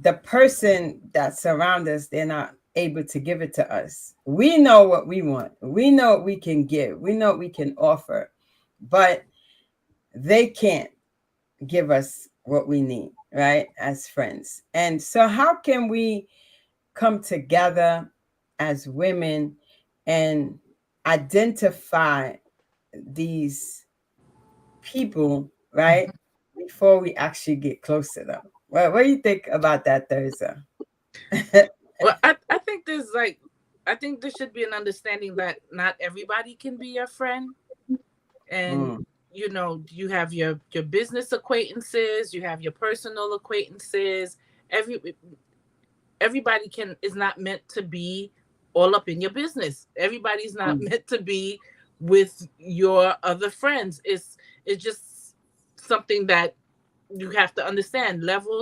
A: the person that surrounds us, they're not able to give it to us. We know what we want. We know what we can give. We know what we can offer, but they can't give us what we need, right? As friends. And so how can we come together as women and identify these people, right? Before we actually get close to them. What do you think about that, Thursday?
B: Well, I think I think there should be an understanding that not everybody can be your friend. And
A: Mm,
B: you have your business acquaintances, you have your personal acquaintances. Every everybody can is not meant to be all up in your business. Everybody's not
A: mm,
B: meant to be with your other friends. It's just something that you have to understand.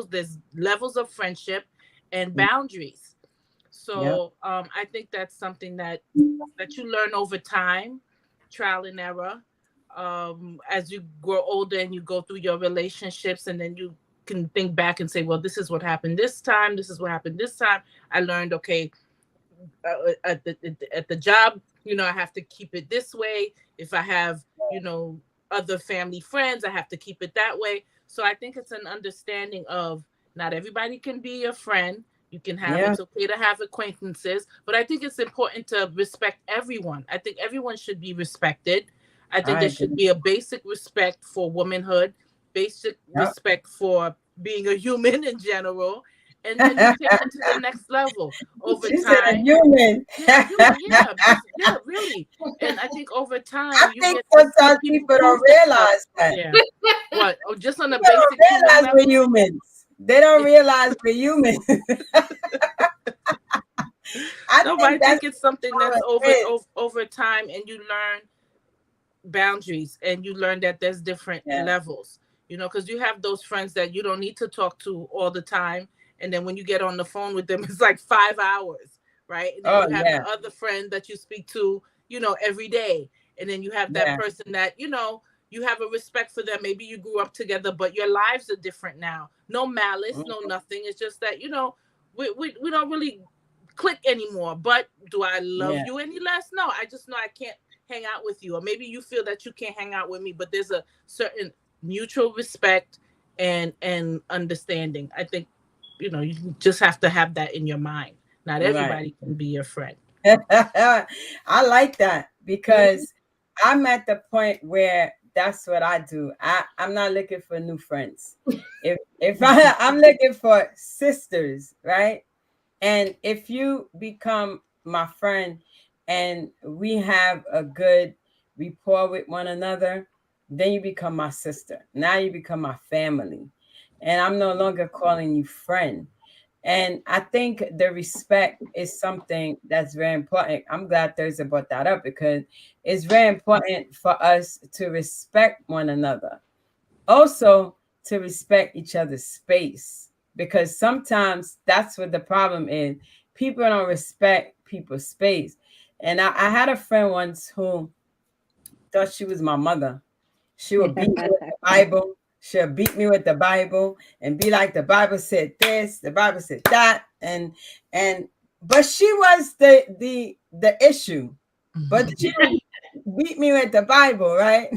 B: There's levels of friendship and
A: mm,
B: boundaries.
A: Yep.
B: So I think that's something that you learn over time, trial and error. As you grow older and you go through your relationships, and then you can think back and say, well, this is what happened this time. This is what happened this time. I learned, okay, at the job, I have to keep it this way. If I have, other family friends, I have to keep it that way. So I think it's an understanding of not everybody can be your friend. You can have,
A: Yeah.
B: it's okay to have acquaintances, but I think it's important to respect everyone. I think everyone should be respected. I think
A: I
B: there should
A: agree.
B: be a basic respect for womanhood, basic
A: Yep.
B: respect for being a human in general, and then you take it to the next level over
A: She said a
B: time.
A: human.
B: Yeah, human. Yeah, yeah, really. And I think over
A: I
B: time you
A: think
B: get to see
A: sometimes
B: people
A: people don't
B: prove themselves.
A: realize that.
B: Yeah. What? Oh, just on a
A: People don't
B: basic human
A: realize we're
B: level.
A: humans. They don't realize we're human. I
B: No, but I
A: think that's
B: think it's something
A: how
B: that's
A: it is.
B: over time, and you learn boundaries, and you learn that there's different
A: Yeah.
B: levels. Because you have those friends that you don't need to talk to all the time, and then when you get on the phone with them, it's like 5 hours, right? And then
A: Oh
B: you have
A: yeah.
B: the other friend that you speak to, every day, and then you have that
A: Yeah.
B: person that you have a respect for them. Maybe you grew up together, but your lives are different now. No malice, no
A: Mhm.
B: nothing. It's just that we don't really click anymore. But do I love
A: Yeah.
B: you any less? No, I just know I can't hang out with you. Or maybe you feel that you can't hang out with me, but there's a certain mutual respect and understanding. I think you just have to have that in your mind. Not
A: Right.
B: everybody can be your friend.
A: I like that
D: Mhm.
A: because I'm at the point where that's what I do. I'm not looking for new friends. If I'm looking for sisters, right? And if you become my friend and we have a good rapport with one another, then you become my sister. Now you become my family. And I'm no longer calling you friend. And I think the respect is something that's very important. I'm glad Thursday brought that up because it's very important for us to respect one another. Also, to respect each other's space because sometimes that's what the problem is. People don't respect people's space. And I had a friend once who thought she was my mother. She would beat me with the Bible. She'll beat me with the Bible and be like, the Bible said this, the Bible said that, and but she was the issue. But she would beat me with the Bible, right?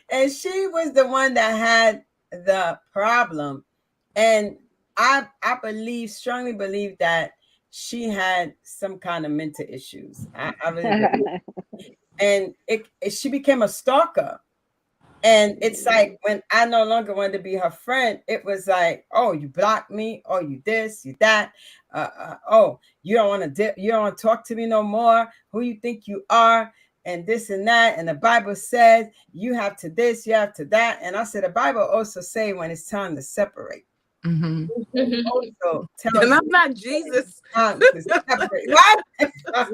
A: And she was the one that had the problem. And I believe, strongly believe that she had some kind of mental issues. I really believe. And she became a stalker. And it's like when I no longer wanted to be her friend, it was like, oh, you blocked me, oh, you this, you that, oh, you don't want to talk to me no more. Who you think you are, and this and that, and the Bible says you have to this, you have to that, and I said the Bible also say when it's time to separate.
B: Mm-hmm.
A: It also
B: And
A: tells
B: I'm
A: you
B: not
A: when it's
B: Jesus.
A: time to separate. What?
B: I'm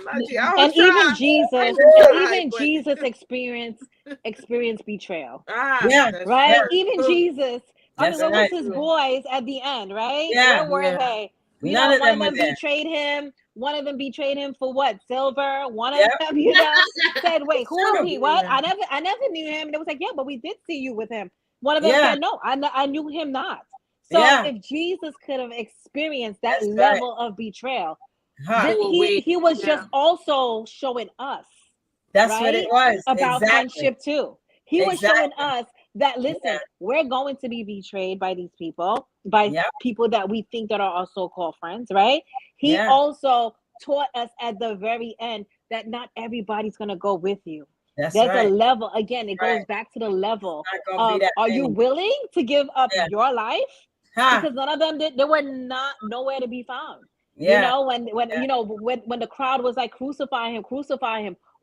B: not Jesus. I was
C: And even
B: trying.
C: Jesus,
B: I even
C: and
B: tried,
C: even
B: but
C: Jesus experienced betrayal,
A: Yeah,
B: that's
C: right?
A: yeah,
B: true.
C: Even Jesus. I mean,
A: that's
C: what
B: So
C: was
A: right.
C: his
B: true.
C: boys at the end, right? Where
A: Yeah,
C: were
B: Yeah.
C: they?
A: none of
C: One
A: them
C: of
A: were
C: them
A: there.
C: betrayed him. One of them betrayed him for what? Silver. One of
A: Yep,
C: them, said, "Wait,
A: it's
C: who is
A: true.
C: he? What?
B: Yeah.
C: I never knew him." And it was like, "Yeah, but we did see you with him." One of them
A: Yeah,
C: said, "No, I knew him not." So
A: yeah,
C: if Jesus could have experienced that
A: that's right.
C: level of betrayal,
A: Huh.
B: Who are we?
C: he was
B: Yeah.
C: just also showing us,
A: That's what it
C: right,
A: was.
C: about
A: Exactly.
C: friendship too. He was showing
A: Exactly.
C: us that,
A: Yeah.
C: listen, we're going to be betrayed by these people, by
A: Yep.
C: people that we think that are our so-called friends, right? He
A: Yeah.
C: also taught us at the very end that not everybody's going to go with you.
A: That's
C: There's a
A: right.
C: level, again, it
A: Right.
C: goes back to the level
A: Not gonna be
C: of,
A: that
C: are you
A: many.
C: willing to give up
A: Yeah.
C: your life?
A: Huh.
C: Because none of them did, they were not nowhere to be found.
A: Yeah.
C: When
A: Yeah.
C: when the crowd was like, crucify him,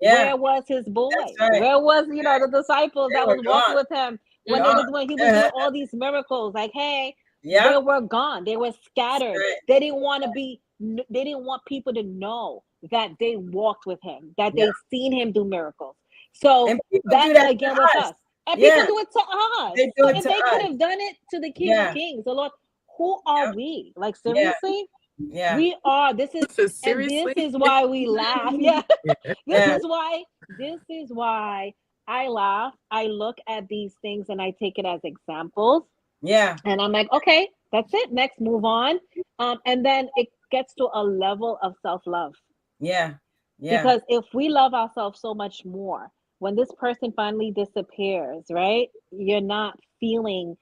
A: Yeah.
C: where was his
A: That's
C: boys?
A: right.
C: Where was,
A: Right.
C: the disciples
A: They
C: that
A: were
C: was walking
A: gone.
C: with him when
A: Gone.
C: he was doing all these miracles? Like, hey, they
A: Yep.
C: were gone. They were
A: That's
C: scattered.
A: right.
C: They didn't want to be. They didn't want people to know that they walked with him, that
A: Yeah.
C: they seen him do miracles. So
A: And people do
C: that's
A: that
C: again with
A: to us.
C: us, and people
A: Yeah.
C: do it to us.
A: They do
C: So
A: it
C: if
A: to
C: they could
A: us.
C: have done it to the King of
A: Yeah.
C: Kings, the Lord, who are
A: Yep.
C: we? Like,
A: Yeah.
C: seriously?
A: Yeah.
C: We are, this is, and this
B: Seriously?
C: is why we laugh. Yeah.
B: Yeah.
C: This
A: Yeah.
C: is why, this is why I laugh. I look at these things and I take it as examples.
A: Yeah.
C: And I'm like, okay, that's it. Next, move on. And then it gets to a level of self love.
A: Yeah. Yeah.
C: Because if we love ourselves so much more, when this person finally disappears, right? You're not feeling,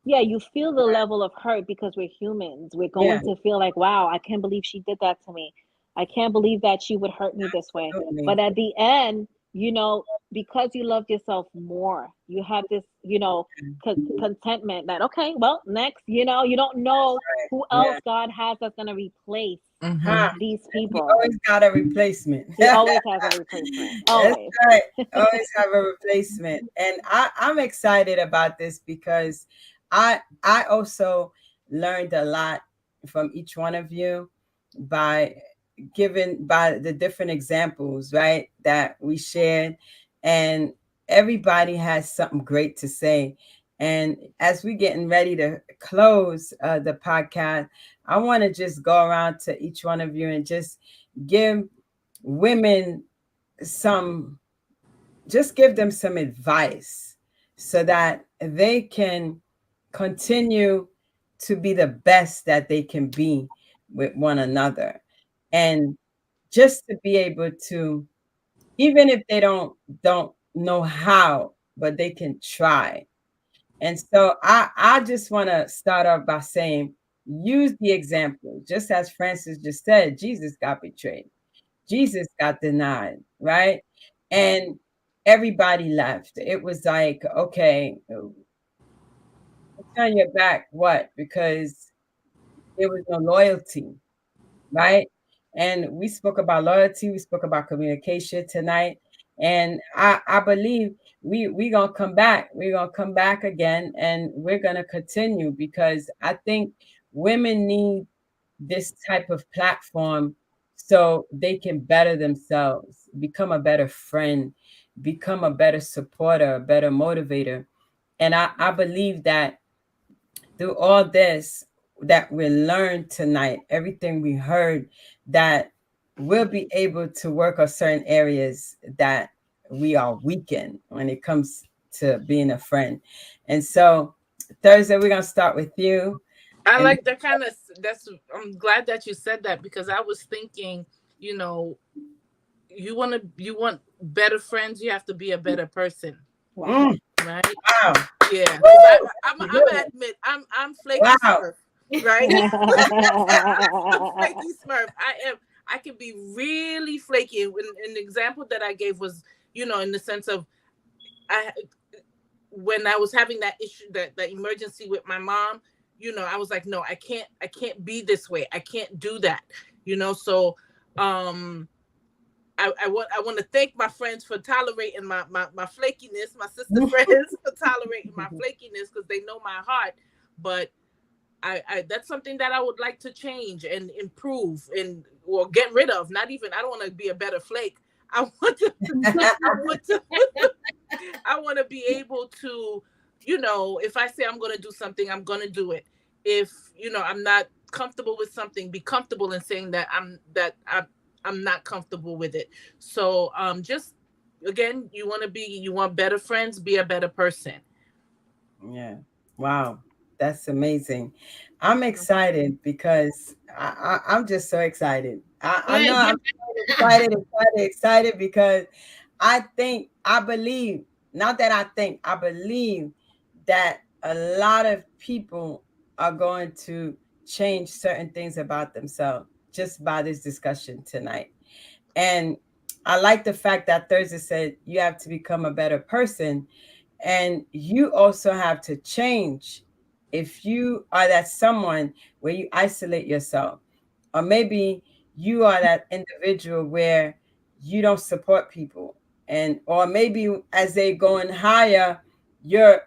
C: yeah, you feel the level of hurt because we're humans. We're
A: Yeah.
C: going to feel like, wow, I can't believe she did that to me. I can't believe that she would hurt me this way.
A: Absolutely.
C: But at the end, because you loved yourself more, you have this, contentment that, okay, well, next, you don't know
A: Right.
C: who
A: Yeah.
C: else God has that's going to replace
A: Huh.
B: Mm-hmm.
C: these
A: He
C: people.
A: always got a replacement.
C: He always has a replacement.
A: That's
C: Always.
A: right. Always have a replacement. And I'm excited about this because I also learned a lot from each one of you by by the different examples, right, that we shared. And everybody has something great to say. And as we're getting ready to close the podcast, I want to just go around to each one of you and just give women some, just give them some advice so that they can continue to be the best that they can be with one another, and just to be able to, even if they don't know how, but they can try. And so I just want to start off by saying, use the example, just as Francis just said. Jesus got betrayed, Jesus got denied, right? And everybody left. It was like, okay, turn your back, what? Because there was no loyalty, right? And we spoke about loyalty, we spoke about communication tonight. And I believe we gonna come back. We're gonna come back again, and we're gonna continue, because I think women need this type of platform so they can better themselves, become a better friend, become a better supporter, a better motivator. And I believe that through all this that we learned tonight, everything we heard, that we'll be able to work on certain areas that we are weak in when it comes to being a friend. And so, Thursday, we're going to start with you.
B: I
A: And
B: like that kind of. That's. I'm glad that you said that because I was thinking, you know, you want better friends. You have to be a better person,
C: Wow.
A: mm,
B: right?
A: wow.
B: Yeah, because
A: Woo! That's
B: I'm
A: good.
B: gonna admit I'm flaky
A: Wow.
B: Smurf, right? I'm flaky Smurf. I can be really flaky. And an example that I gave was, in the sense of I when I was having that issue, that emergency with my mom, I was like, no, I can't be this way. I can't do that. So um I want to thank my friends for tolerating my flakiness, my sister friends for tolerating my flakiness because they know my heart. But I that's something that I would like to change and improve and or get rid of. Not even I don't want to be a better flake. I want to I want to I want to be able to, if I say I'm going to do something, I'm going to do it. If, I'm not comfortable with something, be comfortable in saying I'm not comfortable with it. So, just again, you want better friends, be a better person.
A: Yeah. Wow. That's amazing. I'm excited because I'm just so excited. I know I'm so excited because I believe, not that I think, I believe that a lot of people are going to change certain things about themselves just by this discussion tonight. And I like the fact that Thursday said you have to become a better person, and you also have to change. If you are that someone where you isolate yourself, or maybe you are that individual where you don't support people, and or maybe as they going higher, you're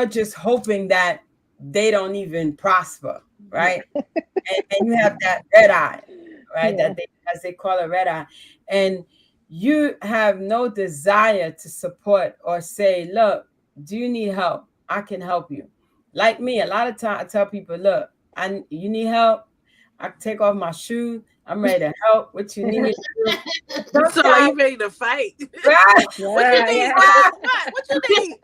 A: just hoping that they don't even prosper,
C: Yeah.
A: right? And you have that red eye, right?
C: Yeah.
A: That they, as they call it, red eye, and you have no desire to support or say, "Look, do you need help? I can help you." like me, a lot of time I tell people, look, you need help. I can take off my shoes. I'm ready to help. What you need me to do?
B: So like
A: Sometimes,
B: you ready to fight?
A: right?
B: What you
C: Yeah,
B: need?
C: yeah.
B: What you need?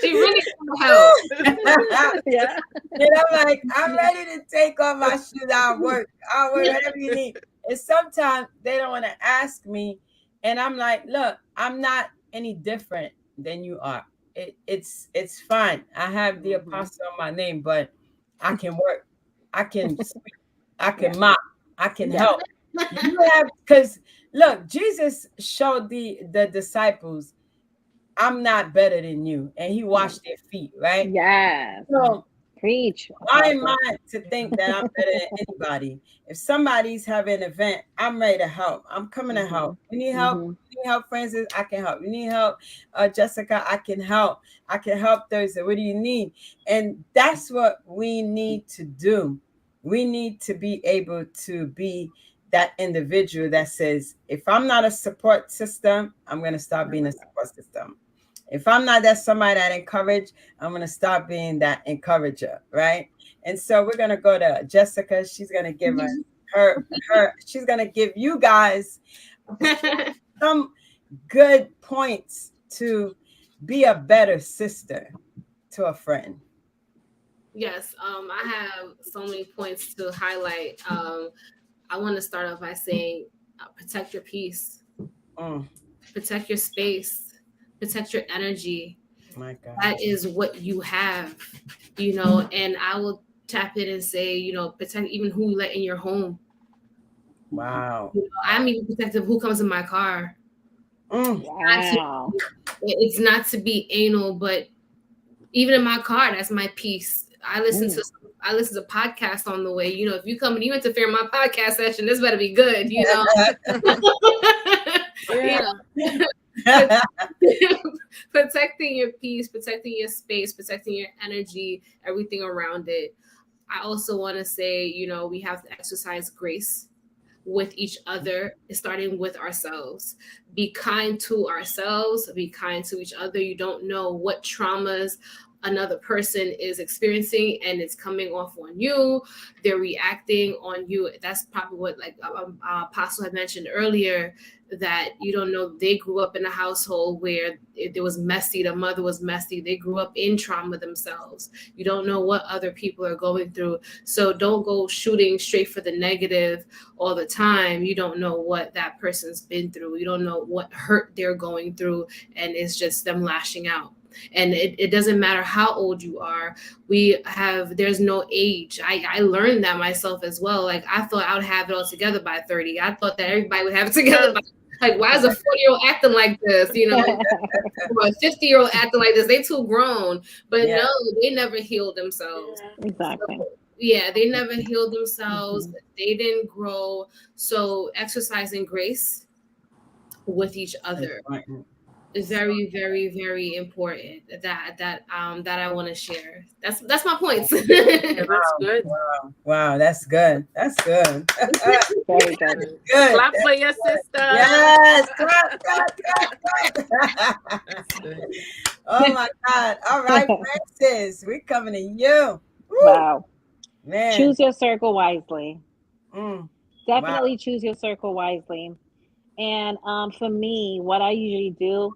D: She really want help.
C: Yeah.
A: And I'm like, I'm ready to take off my shoes. I'll work whatever you need. And sometimes they don't want to ask me. And I'm like, look, I'm not any different than you are. It's fine. I have the
C: Mhm.
A: apostle on my name, but I can work. I can sweep. I
C: Yeah.
A: can mop. I can
C: Yeah.
A: help. You have, because look, Jesus showed the disciples, I'm not better than you. And he washed their feet, right?
C: Yes.
A: So
C: Preach,
A: why am
C: Apostle.
A: I to think that I'm better than anybody? If somebody's having an event, I'm ready to help. I'm coming to help.
C: Mhm.
A: You need help?
C: Mhm.
A: You need help, Francis? I can help. You need help, Jessica? I can help. I can help Thursday. What do you need? And that's what we need to do. We need to be able to be that individual that says, if I'm not a support system, I'm going to stop being a support system. If I'm not that somebody that encourage, I'm gonna stop being that encourager, right? And so we're gonna go to Jessica. She's gonna give us her. She's gonna give you guys some good points to be a better sister to a friend.
D: Yes, I have so many points to highlight. I want to start off by saying protect your peace,
A: Mm,
D: protect your space, protect your energy.
A: my God.
D: That is what you have, you know, and I will tap in and say, you know, protect even who you let in your home.
A: Wow.
D: You know, I'm even protective of who comes in my car.
A: Mm,
D: Not to,
C: Wow.
D: it's not to be anal, but even in my car, that's my peace.
C: Mm.
D: I listen to podcasts on the way. You know, if you come and you interfere in my podcast session, this better be good. You know, you know, protecting your peace, protecting your space, protecting your energy, everything around it. I also want to say, you know, we have to exercise grace with each other, starting with ourselves. Be kind to ourselves, be kind to each other. You don't know what traumas another person is experiencing and it's coming off on you. They're reacting on you. That's probably what, like Apostle had mentioned earlier, that you don't know. They grew up in a household where it was messy. The mother was messy. They grew up in trauma themselves. You don't know what other people are going through. So don't go shooting straight for the negative all the time. You don't know what that person's been through. You don't know what hurt they're going through, and it's just them lashing out. And it doesn't matter how old you are. There's no age. I learned that myself as well. Like I thought I would have it all together by 30. I thought that everybody would have it together by, like, why is a 40-year-old acting like this? You know, or a 50-year-old acting like this. They too grown. But
A: yeah.
D: no, they never healed themselves.
C: Exactly.
D: So, yeah, they never healed themselves.
C: Mhm.
D: They didn't grow. So exercising grace with each other
A: Important.
D: is very, very, very important. That I want to share. That's my points.
B: Yeah, that's
A: Wow.
B: good.
A: Wow. Wow. That's good. That's good.
C: Very good.
A: Good.
B: Clap for your sister.
A: Yes. Clap, clap, clap, clap.
B: That's good.
A: Oh my God. All right, Francis, we're coming to you. Woo,
C: Wow.
A: man.
C: Choose your circle wisely.
A: Mm, wow.
C: Definitely choose your circle wisely. And for me, what I usually do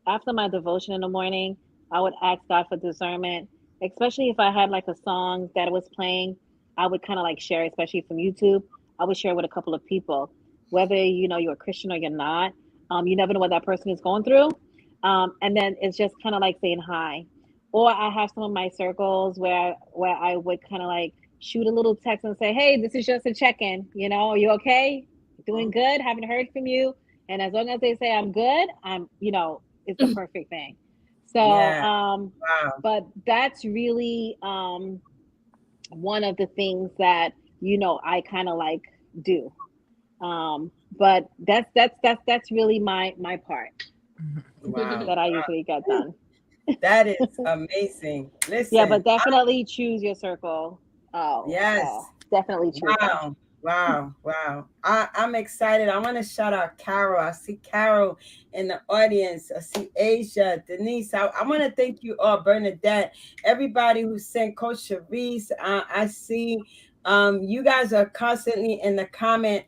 C: after my devotion in the morning, I would ask God for discernment, especially if I had like a song that was playing. I would kind of like share, especially from YouTube. I would share with a couple of people, whether you know you're a Christian or you're not. You never know what that person is going through. And then it's just kind of like saying hi. Or I have some of my circles where I would kind of like shoot a little text and say, "Hey, this is just a check-in. You know, are you okay? Doing good? Haven't heard from you." And as long as they say I'm good, it's a perfect thing. So,
A: Yeah. Wow.
C: but that's really one of the things that I kind of like do. But that's really my part
A: Wow.
C: that I usually get done.
A: That is amazing.
C: Yeah,
A: Listen.
C: but definitely choose your circle.
A: Yes.
C: Definitely choose them.
A: Wow. Wow, wow. I'm excited. I want to shout out Carol. I see Carol in the audience. I see Asia, Denise. I want to thank you all, Bernadette, everybody who sent Coach Sharice. I see you guys are constantly in the comment,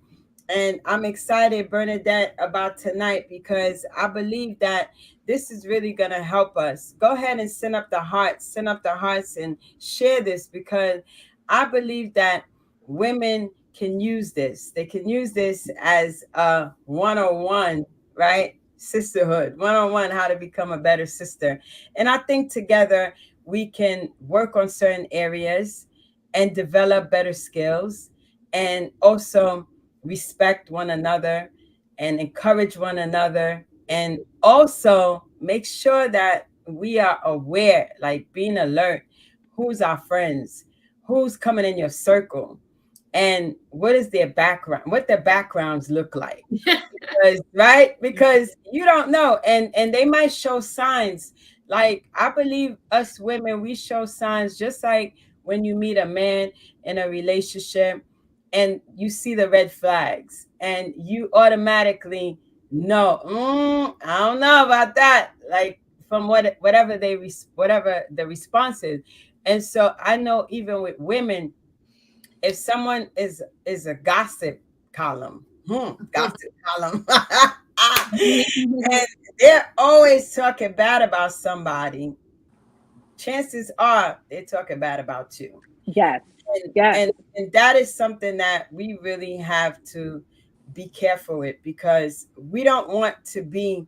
A: and I'm excited, Bernadette, about tonight because I believe that this is really going to help us. Go ahead and send up the hearts and share this because I believe that women can use this. They can use this as a 101, right? Sisterhood, 101, how to become a better sister. And I think together we can work on certain areas and develop better skills and also respect one another and encourage one another and also make sure that we are aware, like being alert, who's our friends, who's coming in your circle, and what is their background, what their backgrounds look like. Because, right, because you don't know, and they might show signs. Like I believe us women, we show signs just like when you meet a man in a relationship and you see the red flags and you automatically know, I don't know about that, like from whatever the response is. And so I know even with women, if someone is a gossip column, gossip column, and they're always talking bad about somebody, chances are they're talking bad about you.
C: Yes.
A: And
C: Yes.
A: and that is something that we really have to be careful with because we don't want to be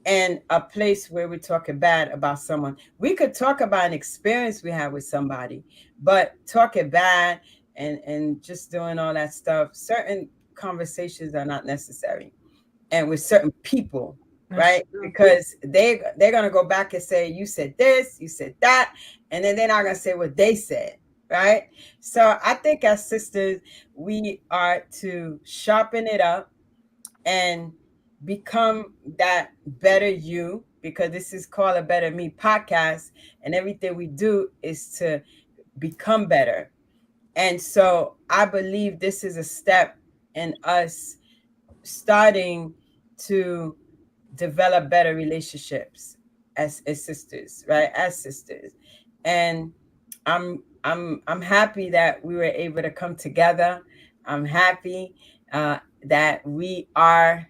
A: in a place where we're talking bad about someone. We could talk about an experience we had with somebody, but talking bad and just doing all that stuff, certain conversations are not necessary. And with certain people,
B: That's
A: right?
B: true.
A: Because they're gonna go back and say, you said this, you said that, and then they're not gonna say what they said, right? So I think as sisters, we are to sharpen it up and become that better you because this is called a Better Me podcast, and everything we do is to become better. And so I believe this is a step in us starting to develop better relationships as sisters, right? As sisters. And I'm happy that we were able to come together. I'm happy that we are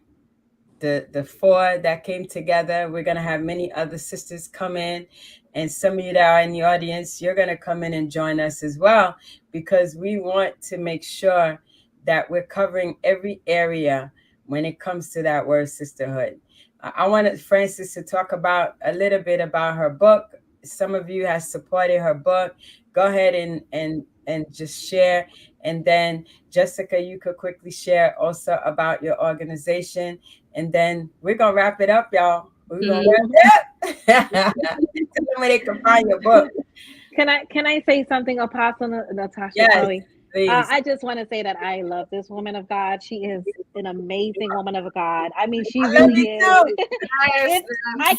A: the four that came together. We're gonna have many other sisters come in, and some of you that are in the audience, you're gonna come in and join us as well, because we want to make sure that we're covering every area when it comes to that word sisterhood. I wanted Frances to talk about a little bit about her book. Some of you have supported her book. Go ahead and just share, and then Jessica, you could quickly share also about your organization, and then we're gonna wrap it up, y'all. We're gonna wrap it up. Tell them where they can find your book.
C: Can I say something, Apostle Natasha
A: Yes,
C: Chloe?
A: please.
C: I just want to say that I love this woman of God. She is an amazing woman of God. I mean, she
A: I love
C: really
A: you
C: is.
A: too.
B: Yes.
C: It's I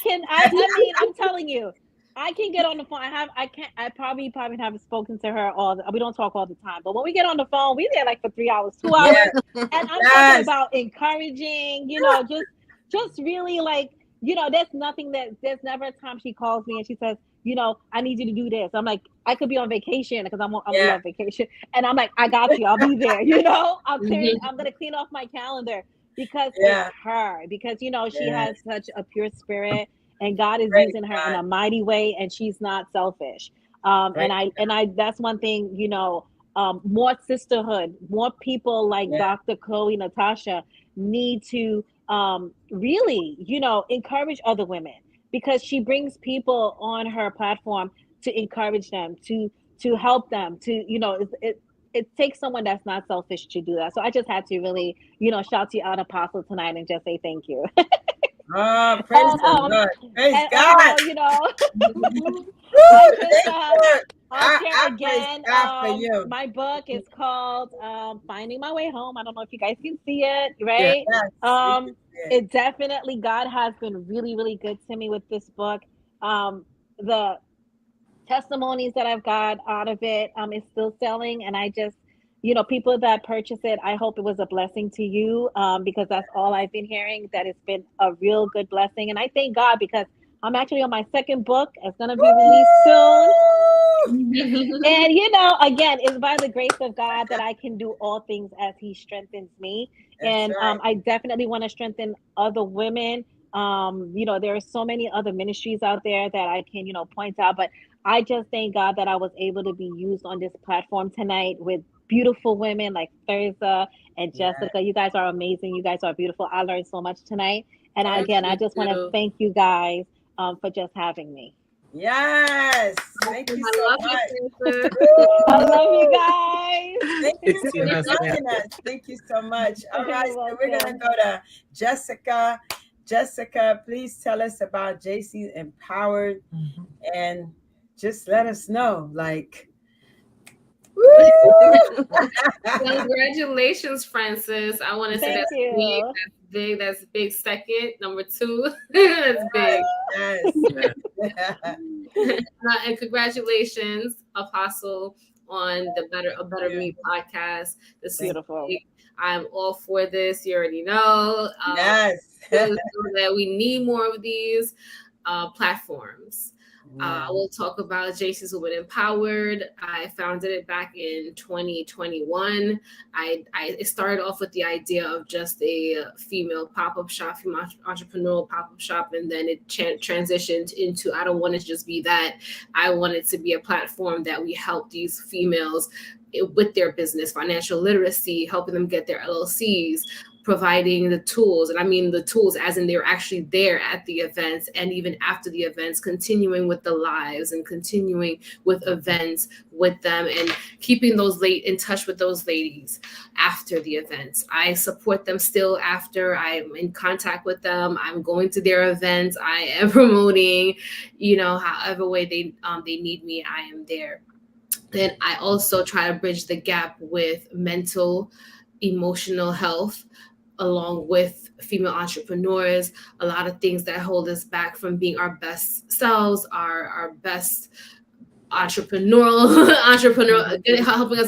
C: mean, I'm telling you, I can get on the phone. I probably haven't spoken to her we don't talk all the time, but when we get on the phone, we there like for 3 hours, 2 hours,
A: Yes,
C: and I'm talking
A: yes,
C: about encouraging, just really like, there's never a time she calls me and she says, I need you to do this. I'm like, I could be on vacation because I'm
A: yeah,
C: on vacation. And I'm like, I got you. I'll be there. I'm going to clean off my calendar because it's
A: yeah.
C: her, because, she
A: Yes.
C: has such a pure spirit and God is
A: Praise
C: using her in
A: God.
C: a mighty way and she's not selfish.
A: Praise
C: That's one thing, more sisterhood, more people like
A: yeah,
C: Dr. Chloe, Natasha need to really, encourage other women because she brings people on her platform to encourage them, to help them, to it takes someone that's not selfish to do that. So I just had to really, shout you out, Apostle, tonight and just say thank you.
A: oh, praise
C: and
A: the Lord. Praise
C: and
A: God.
C: I
A: Woo,
C: just
A: thank you.
C: I'll share
A: I praise
C: again.
A: God for you.
C: My book is called Finding My Way Home. I don't know if you guys can see it,
A: Yes,
C: right?
A: we can see it.
C: It definitely, God has been really, really good to me with this book. The testimonies that I've got out of it is still selling, and I just people that purchase it, I hope it was a blessing to you, because that's all I've been hearing, that it's been a real good blessing. And I thank God because I'm actually on my second book. It's going to be released soon. And again, it's by the grace of God that I can do all things as He strengthens me.
A: That's
C: And
A: right.
C: I definitely want to strengthen other women. There are so many other ministries out there that I can, point out. But I just thank God that I was able to be used on this platform tonight with beautiful women like Thurza and
A: Yeah.
C: Jessica. You guys are amazing. You guys are beautiful. I learned so much tonight. And
A: Thank
C: again, I
D: Me
C: just want to
D: too.
C: thank you guys for just having me.
A: Yes. Thank you
D: I
A: so
D: love
A: much.
D: you, Princess.
C: I love you
A: Woo!
C: guys.
A: Thank you for
B: Yes, ma'am.
A: joining us. Thank you so much. All right,
C: You're
A: so we're gonna
C: welcome.
A: go to Jessica. Jessica, please tell us about JC Empowered
B: Mhm.
A: and just let us know, like, woo!
D: Congratulations, Francis. I want to say
C: Thank
D: that's big.
C: you.
D: That's big. That's big. Second, number two, that's big.
A: Yes.
D: And congratulations, Apostle, on the A Better
A: Yeah.
D: Me podcast. This is
A: Thank
C: Beautiful.
D: big. I'm all for this. You already know.
A: Yes.
D: Really know that we need more of these platforms.
A: Yeah.
D: We'll talk about JC's Women Empowered. I founded it back in 2021. It started off with the idea of just a female pop-up shop, female entrepreneurial pop-up shop, and then it transitioned into, I don't want it to just be that. I want it to be a platform that we help these females with their business, financial literacy, helping them get their LLCs, providing the tools. And I mean the tools as in they're actually there at the events, and even after the events, continuing with the lives and continuing with events with them, and keeping those in touch with those ladies after the events. I support them still after. I'm in contact with them. I'm going to their events. I am promoting, however way they need me, I am there. Then I also try to bridge the gap with mental, emotional health, along with female entrepreneurs. A lot of things that hold us back from being our best selves, our best helping us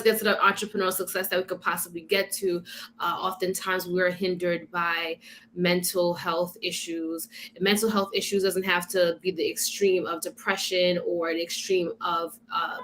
D: get to the entrepreneurial success that we could possibly get to. Oftentimes we're hindered by mental health issues. And mental health issues doesn't have to be the extreme of depression or the extreme of the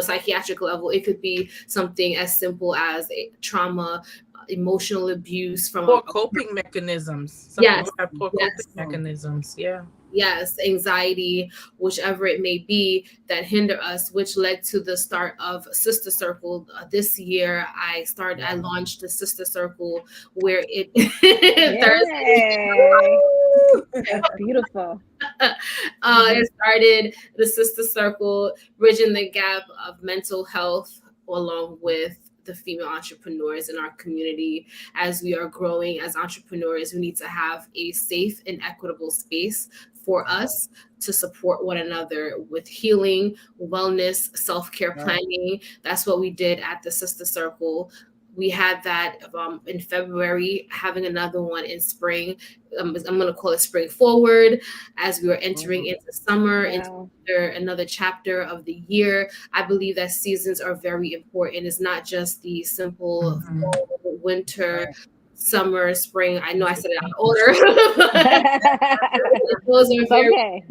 D: psychiatric level. It could be something as simple as a trauma, emotional abuse from
B: Poor coping mechanisms. Some
D: yes,
B: people have poor
D: yes,
B: coping mechanisms. Yeah.
D: yes, anxiety, whichever it may be, that hinder us, which led to the start of Sister Circle. This year, I launched the Sister Circle, where it
C: Yay. That's beautiful.
D: It started the Sister Circle, bridging the gap of mental health along with the female entrepreneurs in our community. As we are growing as entrepreneurs, we need to have a safe and equitable space for us to support one another with healing, wellness, self-care planning. That's what we did at the Sister Circle. We had that in February, having another one in spring. I'm going to call it Spring Forward, as we are entering into summer,
C: Wow.
D: into another chapter of the year. I believe that seasons are very important. It's not just the simple fall, winter, summer, spring. I know I said it out of order. Those are
C: It's
D: very
C: okay.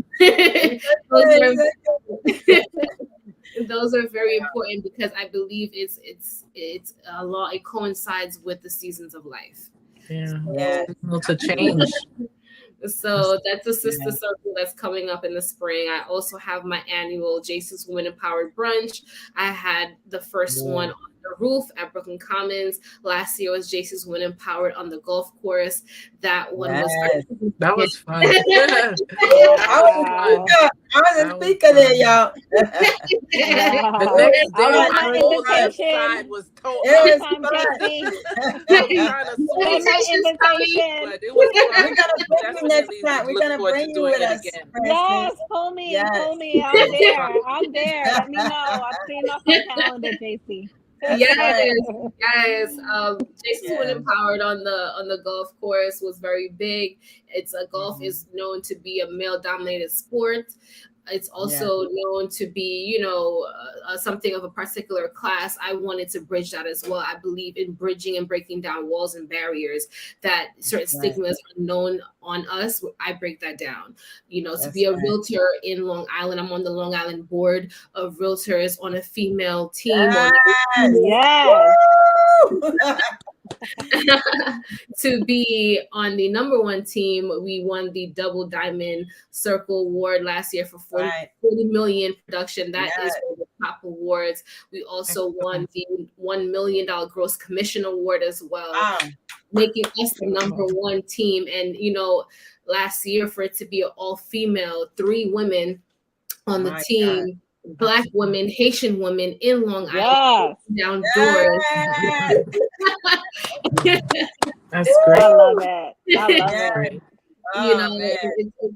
D: those are very important because I believe it's a law. It coincides with the seasons of life.
B: Yeah.
A: Yeah.
B: To change.
D: So that's a Sister Circle that's coming up in the spring. I also have my annual JC's Women Empowered Brunch. I had the first one on the roof at Brooklyn Commons. Last year was JC's Women Empowered on the golf course. That one was
B: That was fun.
A: I was a speaker there, y'all.
B: The next day,
C: I want
B: my
C: my
B: whole
C: invitation.
B: outside was told.
A: It was
C: Anytime,
A: fun.
C: JC.
B: Trying to
C: Send my invitation.
B: but it was fun.
A: We're gonna bring you next
B: Definitely
A: time. We're
B: look
A: gonna
B: forward
A: bring
B: to
A: you
B: doing
A: with
B: it
A: us,
B: again.
C: Yes,
A: Francis.
C: pull me.
A: Yes.
C: Pull me. I'm there. I'm there. Let me know. I've cleaned off my calendar, JC.
D: Yes. JC's Women
A: Yeah.
D: Empowered on the golf course was very big. Golf is known to be a male dominated sport. it's also known to be, you know, something of a particular class. I wanted to bridge that as well. I believe in bridging and breaking down walls and barriers that certain stigmas are known on us. I break that down. You know, to be a realtor in Long Island, I'm on the Long Island board of realtors on a female team. To be on the number one team, we won the Double Diamond Circle Award last year for 40 million production. That is one of the top awards. We also won the $1 million gross commission award as well, making us the number one team. And, you know, last year for it to be an all-female, 3 women on the team, Black women, Haitian women in Long Island, down doors.
B: That's great.
C: I love it. I love it.
D: You know,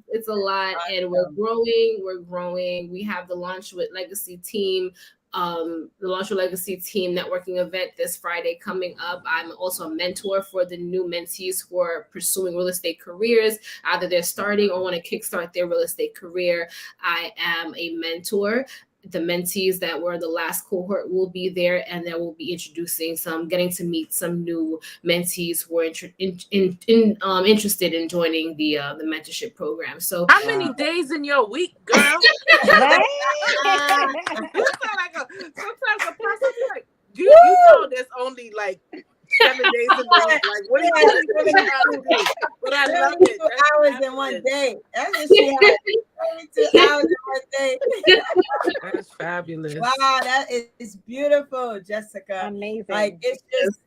D: it's a lot, and we're growing. We have the Launch with Legacy team, the Launch with Legacy team networking event this Friday coming up. I'm also a mentor for the new mentees who are pursuing real estate careers. Either they're starting or want to kickstart their real estate career. I am a mentor. The mentees that were the last cohort will be there, and then we'll be introducing getting to meet some new mentees who are interested in joining the mentorship program. So,
B: how many days in your week, girl? You sound like sometimes a person like, you know, there's only like 7 days in the week. Like, what are you really trying to do? But I love it.
A: 2 hours in one day. That's what she had. 2 hours in one day.
B: That's fabulous.
A: Wow, that is beautiful, Jessica.
C: Amazing.
A: Like, it's just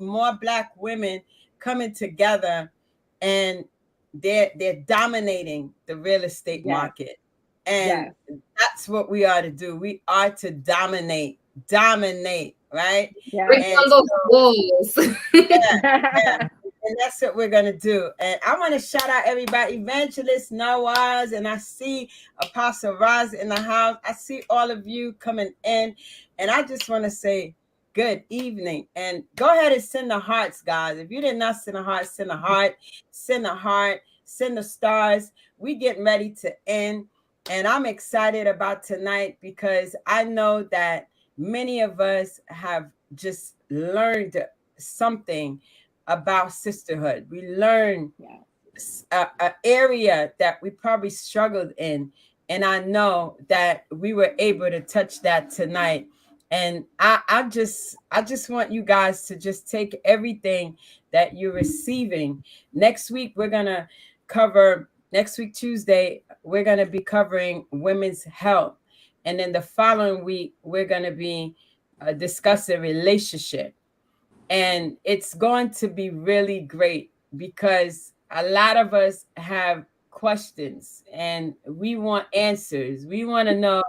A: more Black women coming together, and they're dominating the real estate market. And that's what we are to do. We are to dominate, right?
D: Break down those walls.
A: And that's what we're going to do. And I want to shout out everybody, Evangelist Nawaz, and I see Apostle Raz in the house. I see all of you coming in. And I just want to say good evening. And go ahead and send the hearts, guys. If you did not send a heart, send a heart, send a heart, send the stars. We getting ready to end. And I'm excited about tonight because I know that many of us have just learned something about sisterhood. We learned an area that we probably struggled in. And I know that we were able to touch that tonight. And I just want you guys to just take everything that you're receiving. Next week, next week, Tuesday, we're going to be covering women's health. And then the following week, we're going to be discussing relationship. And it's going to be really great because a lot of us have questions and we want answers. We want to know,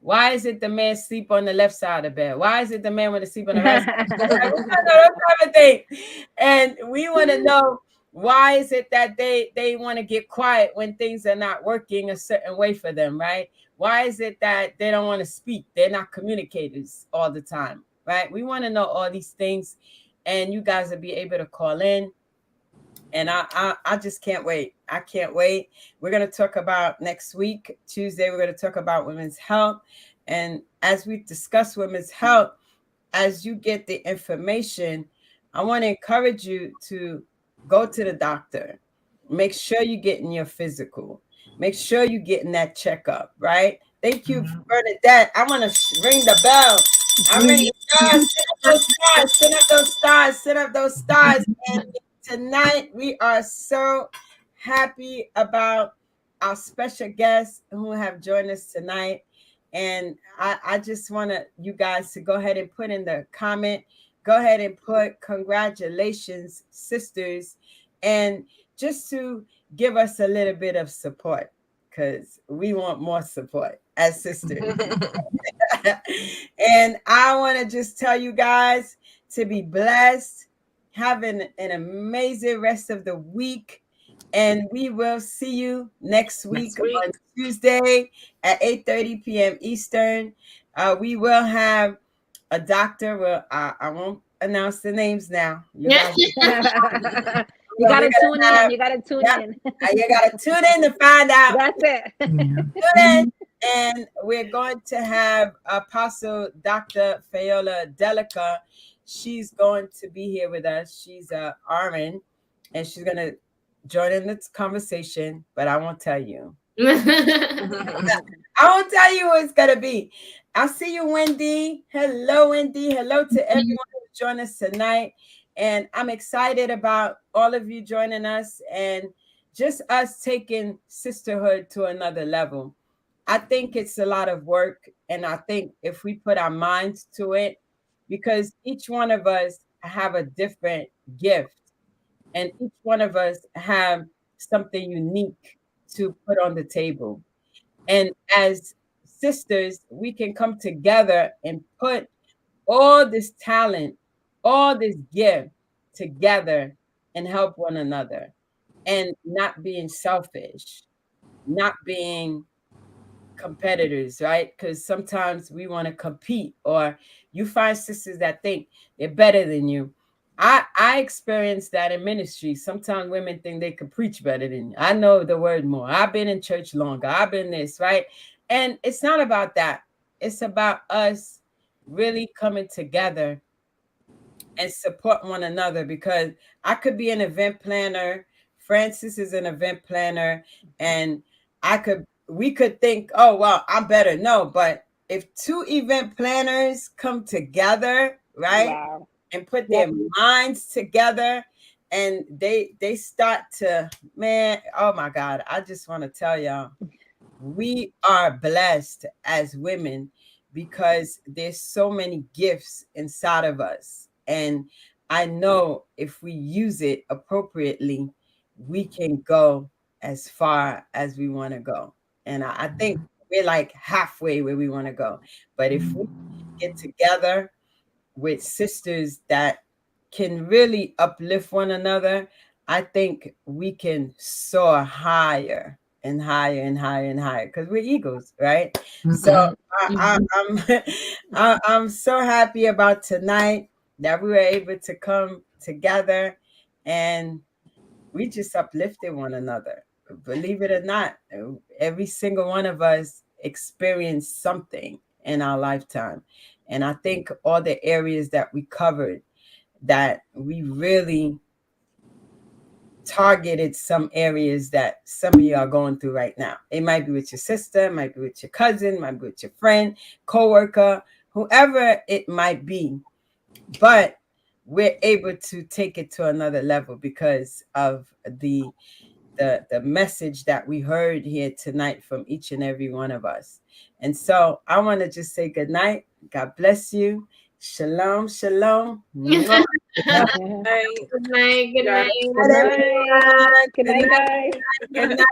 A: why is it the man sleep on the left side of the bed? Why is it the man want to sleep on the right side of the bed? We want to know those type of things. And we want to know, why is it that they want to get quiet when things are not working a certain way for them, right? Why is it that they don't want to speak? They're not communicators all the time, right? We want to know all these things, and you guys will be able to call in. And I just can't wait. I can't wait. We're going to talk about next week, Tuesday, we're going to talk about women's health. And as we discuss women's health, as you get the information, I want to encourage you to go to the doctor. Make sure you're getting your physical. Make sure you're getting that checkup, right? Thank you, Bernadette. I want to ring the bell. I ring the stars. Send up those stars. Send up those stars. And tonight, we are so happy about our special guests who have joined us tonight. And I just want you guys to go ahead and put in the comment. Go ahead and put congratulations, sisters, and just to give us a little bit of support, because we want more support as sisters. And I want to just tell you guys to be blessed, having an amazing rest of the week. And we will see you next week on Tuesday at 8:30 p.m. Eastern. We will have a doctor. Well, I won't announce the names now. You guys,
C: You
A: We're
C: gotta tune
A: gonna
C: in.
A: have,
C: You gotta tune
A: yep,
C: in.
A: you gotta tune in to find out.
C: That's it.
B: Yeah.
A: Tune in, and we're going to have Apostle Dr. Fayola Delica. She's going to be here with us. She's a RN, and she's gonna join in this conversation, but I won't tell you. I won't tell you who it's gonna be. I'll see you, Wendy. Hello, Wendy. Hello to everyone who's joined us tonight. And I'm excited about all of you joining us and just us taking sisterhood to another level. I think it's a lot of work. And I think if we put our minds to it, because each one of us have a different gift and each one of us have something unique to put on the table. And as sisters, we can come together and put all this talent, all this gift together and help one another and not being selfish, not being competitors, right? Because sometimes we want to compete, or you find sisters that think they're better than you. I experienced that in ministry. Sometimes women think they could preach better than you. I know the word more. I've been in church longer. I've been this, right? And it's not about that. It's about us really coming together and support one another, because I could be an event planner. Francis is an event planner, and we could think, oh, well, I'm better. No, but if two event planners come together, right,
C: Wow.
A: and put their
C: Yep.
A: minds together and they start to, man, oh my God, I just want to tell y'all, we are blessed as women because there's so many gifts inside of us. And I know if we use it appropriately, we can go as far as we want to go. And I think we're like halfway where we want to go. But if we get together with sisters that can really uplift one another, I think we can soar higher and higher and higher and higher because we're eagles, right? So I'm I'm so happy about tonight that we were able to come together and we just uplifted one another. Believe it or not, every single one of us experienced something in our lifetime. And I think all the areas that we covered, that we really targeted some areas that some of you are going through right now. It might be with your sister, it might be with your cousin, it might be with your friend, coworker, whoever it might be. But we're able to take it to another level because of the message that we heard here tonight from each and every one of us. And so I want to just say good night. God bless you. Shalom, shalom. Mwah. Good
B: Right.
D: Good night. Good
B: Yeah.
D: night.
C: Good
A: night,
C: night.
A: everyone.
C: Good
A: Good
C: night,
A: night.
C: guys.
A: Good night.